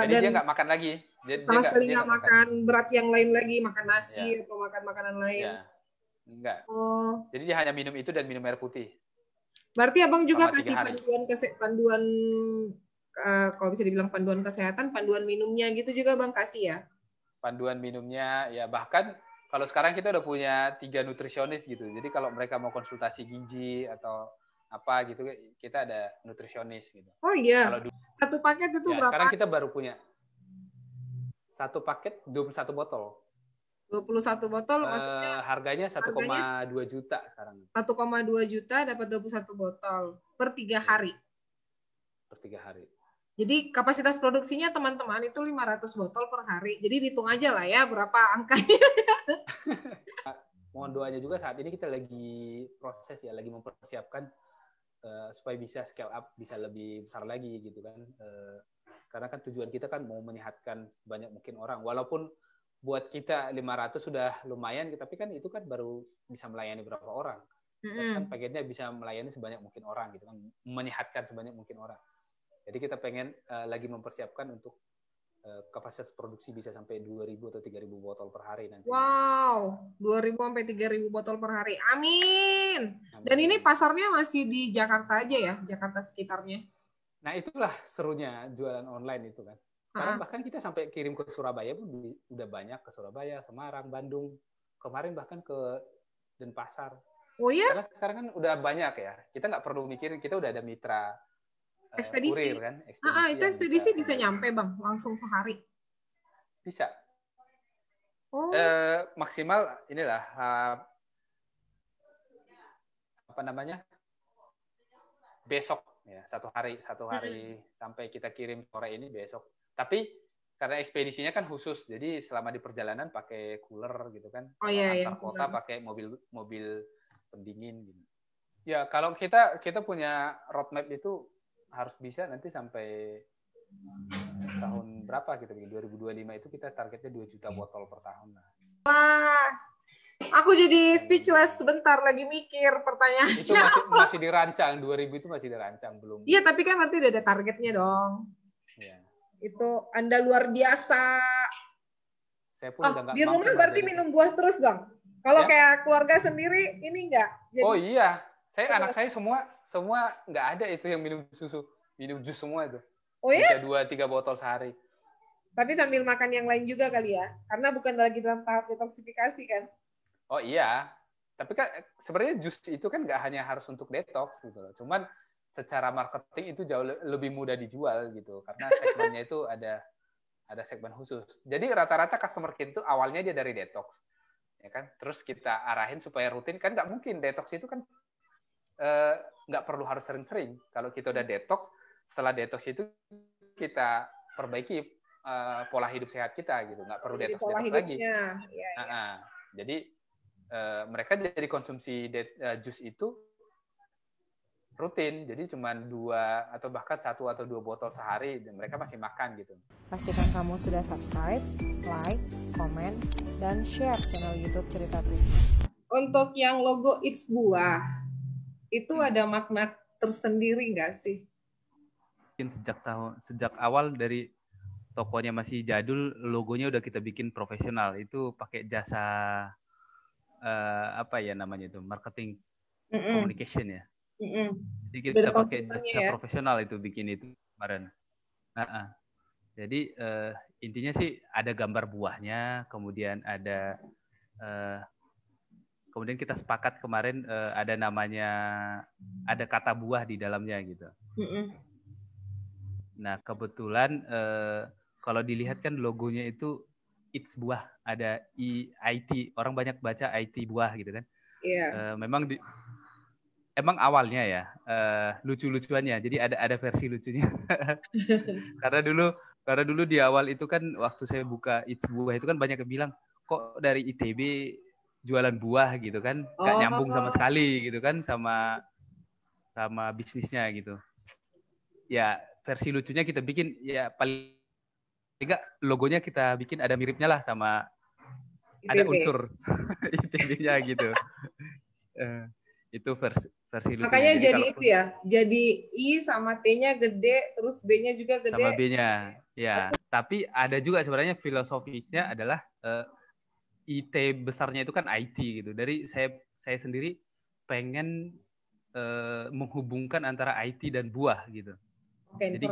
Jadi dia nggak makan lagi. Sama sekali nggak makan berat yang lain lagi, makan nasi atau makan makanan lain? Ya. Enggak. Oh. Jadi dia hanya minum itu dan minum air putih. Berarti abang juga kasih panduan kalau bisa dibilang panduan kesehatan, panduan minumnya gitu juga bang kasih ya? Panduan minumnya, ya bahkan kalau sekarang kita udah punya 3 nutrisionis gitu. Jadi kalau mereka mau konsultasi gizi atau apa gitu, kita ada nutrisionis gitu. Oh iya. Kalau satu paket itu berapa? Sekarang kita baru punya 1 paket 21 botol. 21 botol maksudnya harganya 1,2 juta sekarang. 1,2 juta dapat 21 botol per 3 hari. Per 3 hari. Jadi kapasitas produksinya teman-teman itu 500 botol per hari. Jadi hitung aja lah ya berapa angkanya. Mohon doanya juga, saat ini kita lagi proses ya, lagi mempersiapkan supaya bisa scale up, bisa lebih besar lagi gitu kan. Karena kan tujuan kita kan mau menyehatkan sebanyak mungkin orang. Walaupun buat kita 500 sudah lumayan, tapi kan itu kan baru bisa melayani berapa orang. Kan pengennya bisa melayani sebanyak mungkin orang gitu kan, menyehatkan sebanyak mungkin orang. Jadi kita pengen lagi mempersiapkan untuk kapasitas produksi bisa sampai 2.000 atau 3.000 botol per hari nanti. Wow, 2.000 sampai 3.000 botol per hari. Amin. Dan ini pasarnya masih di Jakarta aja ya, Jakarta sekitarnya. Nah, itulah serunya jualan online itu kan. Sekarang bahkan kita sampai kirim ke Surabaya pun udah banyak, ke Surabaya, Semarang, Bandung. Kemarin bahkan ke Denpasar. Oh ya? Karena sekarang kan udah banyak ya. Kita nggak perlu mikirin, kita udah ada mitra ekspedisi. Kurir kan. Itu ekspedisi bisa nyampe bang, langsung sehari? Bisa. Oh. Maksimal inilah besok ya, satu hari sampai kita kirim sore ini besok. Tapi karena ekspedisinya kan khusus, jadi selama di perjalanan pakai cooler gitu kan. Antar kota pakai mobil pendingin gitu. Ya kalau kita punya roadmap itu harus bisa nanti sampai tahun berapa kita bikin, 2025 itu kita targetnya 2 juta botol per tahun. Wah, aku jadi speechless sebentar lagi mikir pertanyaannya. Itu masih dirancang, 2000 itu masih dirancang, belum. Iya, tapi kan nanti udah ada targetnya dong. Iya. Itu Anda luar biasa. Saya pun udah di rumah berarti minum buah terus, Bang? Kalau kayak keluarga sendiri, ini enggak? Jadi... Oh iya, anak saya semua nggak ada itu yang minum susu, minum jus semua itu. Oh ya? Bisa 2-3 botol sehari. Tapi sambil makan yang lain juga kali ya? Karena bukan lagi dalam tahap detoksifikasi kan? Oh iya, tapi kan sebenarnya jus itu kan nggak hanya harus untuk detox gitu loh. Cuman secara marketing itu jauh lebih mudah dijual gitu, karena segmennya itu ada segmen khusus. Jadi rata-rata customer kita itu awalnya dia dari detox, ya kan? Terus kita arahin supaya rutin, kan nggak mungkin detox itu kan nggak perlu harus sering-sering. Kalau kita udah detox, setelah detox itu kita perbaiki pola hidup sehat kita gitu, nggak perlu detox lagi. Ya. Jadi mereka jadi konsumsi jus itu rutin, jadi cuma 2 atau bahkan 1 atau 2 botol sehari, dan mereka masih makan gitu. Pastikan kamu sudah subscribe, like, komen, dan share channel YouTube Cerita Trisna. Untuk yang logo It's Buah, itu ada makna tersendiri nggak sih? Sejak awal dari tokonya masih jadul, logonya udah kita bikin profesional. Itu pakai jasa marketing communication ya. Jadi kita pakai jasa profesional itu bikin itu kemarin. Jadi intinya sih ada gambar buahnya, kemudian ada kemudian kita sepakat kemarin ada kata buah di dalamnya gitu. Nah kebetulan kalau dilihat kan logonya itu It's Buah, ada IT, orang banyak baca IT Buah gitu kan. Iya. Emang awalnya ya lucu-lucuannya, jadi ada versi lucunya. karena dulu di awal itu kan waktu saya buka It's Buah itu kan banyak yang bilang kok dari ITB jualan buah gitu kan, nggak nyambung sama sekali gitu kan sama bisnisnya gitu. Ya versi lucunya kita bikin, ya paling enggak logonya kita bikin ada miripnya lah sama ITB. Ada unsur ITB-nya gitu. Itu versi lucunya. Makanya jadi itu ya, jadi I sama T-nya gede, terus B-nya juga gede. Sama B-nya, ya. Tapi ada juga sebenarnya filosofisnya adalah IT besarnya itu kan IT gitu. Dari saya sendiri pengen menghubungkan antara IT dan buah gitu. Okay, jadi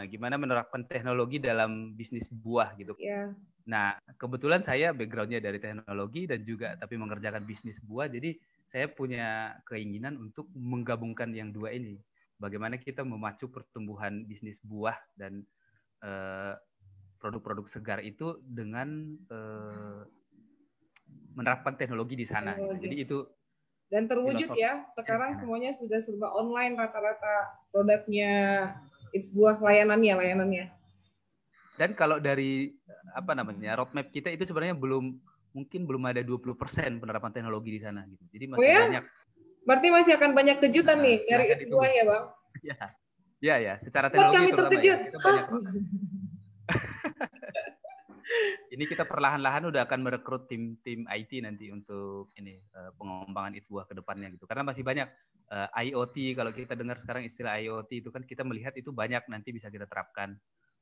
gimana menerapkan teknologi dalam bisnis buah gitu. Yeah. Nah kebetulan saya backgroundnya dari teknologi dan juga tapi mengerjakan bisnis buah, jadi saya punya keinginan untuk menggabungkan yang dua ini. Bagaimana kita memacu pertumbuhan bisnis buah dan produk-produk segar itu dengan menerapkan teknologi di sana. Jadi itu dan terwujud ya. Sekarang semuanya sudah serba online, rata-rata produknya It's Buah, layanannya. Dan kalau dari roadmap kita itu sebenarnya mungkin belum ada 20% penerapan teknologi di sana gitu. Jadi masih banyak. Berarti masih akan banyak kejutan nih dari It's Buah ya, Bang? Ya, secara teknologi kami terkejut. Ya, kita banyak. Ini kita perlahan-lahan udah akan merekrut tim IT nanti untuk ini pengembangan It's Buah ke depannya gitu. Karena masih banyak IoT, kalau kita dengar sekarang istilah IoT itu kan kita melihat itu banyak nanti bisa kita terapkan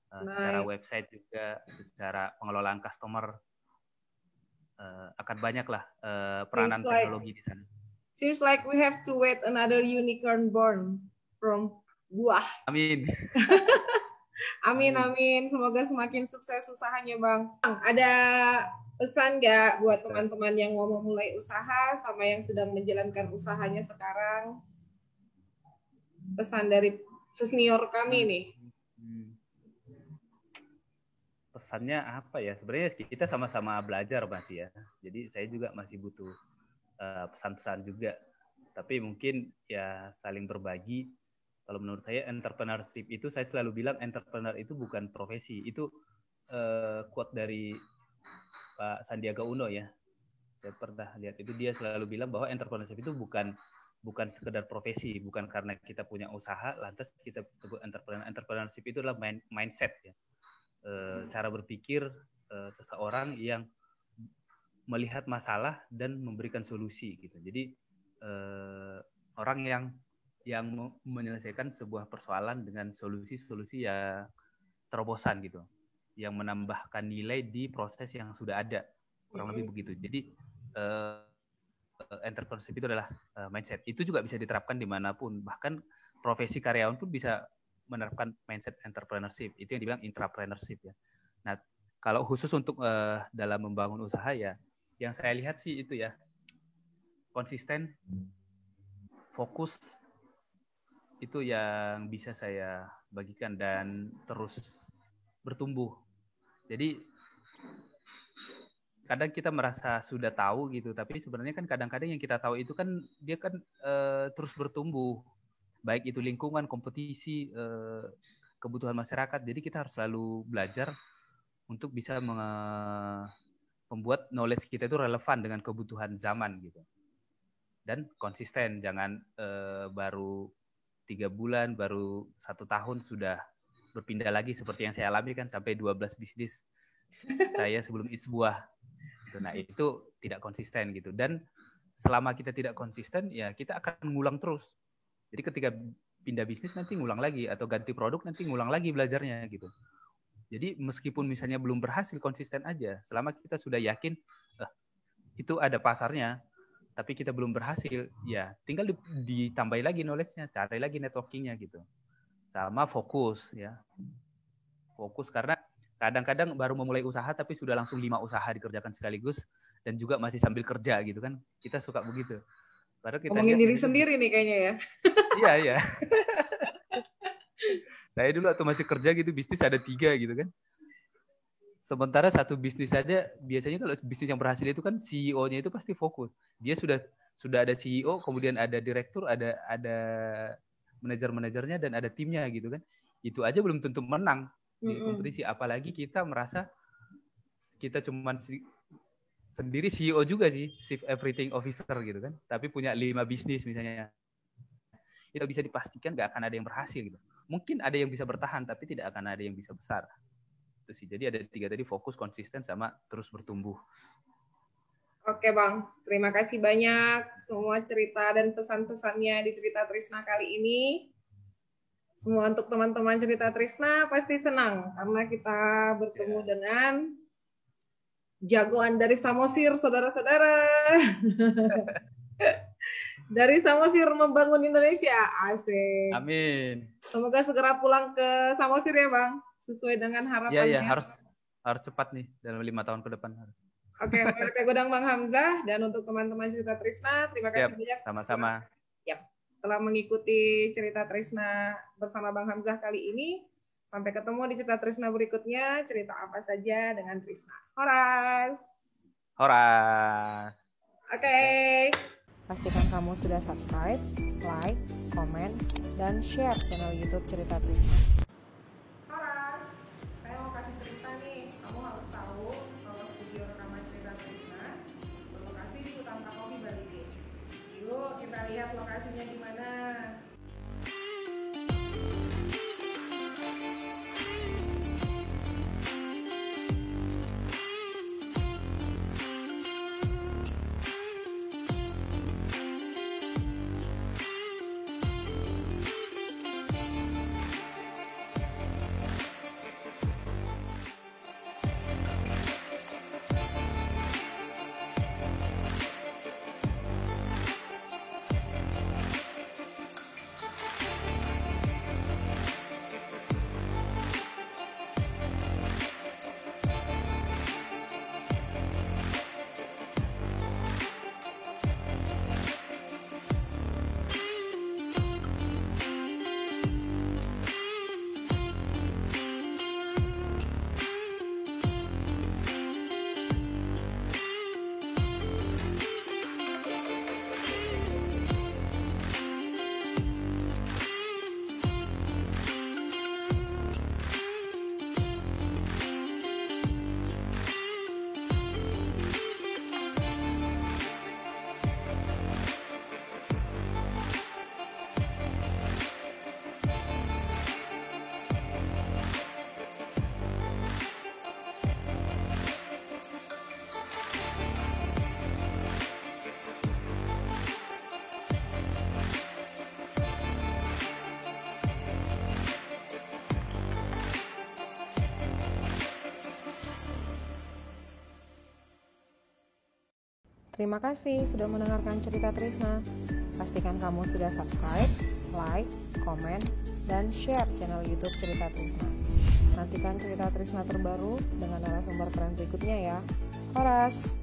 secara website juga, secara pengelolaan customer akan banyak lah peranan teknologi di sana. Seems like we have to wait another unicorn born from buah. Amin. Amin. Semoga semakin sukses usahanya, Bang. Ada pesan nggak buat teman-teman yang mau memulai usaha sama yang sedang menjalankan usahanya sekarang? Pesan dari senior kami nih. Pesannya apa ya? Sebenarnya kita sama-sama belajar masih ya. Jadi saya juga masih butuh pesan-pesan juga. Tapi mungkin ya saling berbagi. Kalau menurut saya entrepreneurship itu, saya selalu bilang entrepreneur itu bukan profesi. Itu quote dari Pak Sandiaga Uno ya. Saya pernah lihat itu, dia selalu bilang bahwa entrepreneurship itu bukan sekedar profesi, bukan karena kita punya usaha lantas kita sebut entrepreneur. Entrepreneurship itu adalah mindset ya. Cara berpikir seseorang yang melihat masalah dan memberikan solusi gitu. Jadi orang yang menyelesaikan sebuah persoalan dengan solusi-solusi yang terobosan gitu, yang menambahkan nilai di proses yang sudah ada, kurang lebih begitu. Jadi entrepreneurship itu adalah mindset. Itu juga bisa diterapkan dimanapun, bahkan profesi karyawan pun bisa menerapkan mindset entrepreneurship. Itu yang dibilang intrapreneurship ya. Nah, kalau khusus untuk dalam membangun usaha ya, yang saya lihat sih itu ya, konsisten, fokus, itu yang bisa saya bagikan, dan terus bertumbuh. Jadi kadang kita merasa sudah tahu gitu, tapi sebenarnya kan kadang-kadang yang kita tahu itu kan dia kan terus bertumbuh, baik itu lingkungan, kompetisi, kebutuhan masyarakat. Jadi kita harus selalu belajar untuk bisa membuat knowledge kita itu relevan dengan kebutuhan zaman gitu. Dan konsisten, jangan baru 3 bulan, baru 1 tahun sudah berpindah lagi seperti yang saya alami kan, sampai 12 bisnis saya sebelum It's Buah. Nah itu tidak konsisten gitu. Dan selama kita tidak konsisten ya kita akan ngulang terus. Jadi ketika pindah bisnis nanti ngulang lagi, atau ganti produk nanti ngulang lagi belajarnya gitu. Jadi meskipun misalnya belum berhasil, konsisten aja. Selama kita sudah yakin itu ada pasarnya, tapi kita belum berhasil, ya tinggal ditambahi lagi knowledge-nya, cari lagi networking-nya gitu. Sama fokus ya. Fokus, karena kadang-kadang baru memulai usaha tapi sudah langsung 5 usaha dikerjakan sekaligus. dan juga masih sambil kerja gitu kan. Kita suka begitu. Padahal kita ngomongin lihat diri sendiri nih kayaknya ya. Iya, iya. Saya dulu waktu masih kerja gitu, bisnis ada 3 gitu kan. Sementara satu bisnis saja, biasanya kalau bisnis yang berhasil itu kan CEO-nya itu pasti fokus. Dia sudah ada CEO, kemudian ada direktur, ada manajer-manajernya, dan ada timnya gitu kan. Itu aja belum tentu menang di kompetisi. Apalagi kita merasa kita cuman sendiri CEO juga sih, Chief Everything Officer gitu kan. Tapi punya 5 bisnis misalnya. Itu bisa dipastikan gak akan ada yang berhasil gitu. Mungkin ada yang bisa bertahan, tapi tidak akan ada yang bisa besar. Itu sih. Jadi ada 3 tadi, fokus, konsisten, sama terus bertumbuh. Oke Bang, terima kasih banyak semua cerita dan pesan-pesannya di Cerita Trisna kali ini. Semua untuk teman-teman Cerita Trisna pasti senang karena kita bertemu dengan jagoan dari Samosir, saudara-saudara. Dari Samosir membangun Indonesia, asik. Amin. Semoga segera pulang ke Samosir ya Bang, sesuai dengan harapannya. Iya, harus cepat nih dalam 5 tahun ke depan. Oke, Mereka Godang Bang Hamzah, dan untuk teman-teman Cerita Trisna, terima kasih banyak. Sama-sama. Yap, telah mengikuti Cerita Trisna bersama Bang Hamzah kali ini. Sampai ketemu di Cerita Trisna berikutnya. Cerita apa saja dengan Trisna. Horas. Oke. Pastikan kamu sudah subscribe, like, komen, dan share channel YouTube Cerita Trisna. Horas, saya mau kasih cerita nih. Kamu harus tahu kalau studio rekaman Cerita Trisna berlokasi di Utama Coffee Bali. Yuk kita lihat lokasinya di mana. Terima kasih sudah mendengarkan Cerita Trisna. Pastikan kamu sudah subscribe, like, komen, dan share channel YouTube Cerita Trisna. Nantikan Cerita Trisna terbaru dengan narasumber keren berikutnya ya. Horas!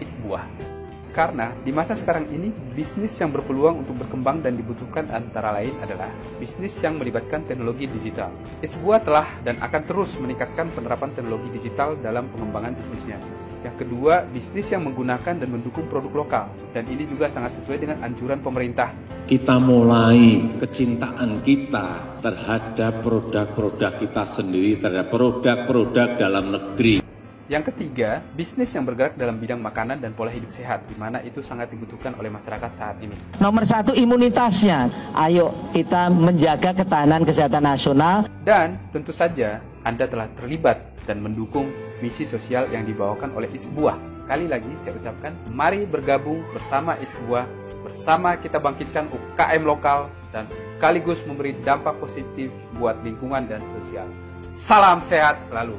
It's Buah. Karena di masa sekarang ini, bisnis yang berpeluang untuk berkembang dan dibutuhkan antara lain adalah bisnis yang melibatkan teknologi digital. It's Buah telah dan akan terus meningkatkan penerapan teknologi digital dalam pengembangan bisnisnya. Yang kedua, bisnis yang menggunakan dan mendukung produk lokal. Dan ini juga sangat sesuai dengan anjuran pemerintah. Kita mulai kecintaan kita terhadap produk-produk kita sendiri, terhadap produk-produk dalam negeri. Yang ketiga, bisnis yang bergerak dalam bidang makanan dan pola hidup sehat, di mana itu sangat dibutuhkan oleh masyarakat saat ini. Nomor 1, imunitasnya. Ayo kita menjaga ketahanan kesehatan nasional. Dan tentu saja, Anda telah terlibat dan mendukung misi sosial yang dibawakan oleh It's Buah. Sekali lagi saya ucapkan, mari bergabung bersama It's Buah, bersama kita bangkitkan UKM lokal, dan sekaligus memberi dampak positif buat lingkungan dan sosial. Salam sehat selalu.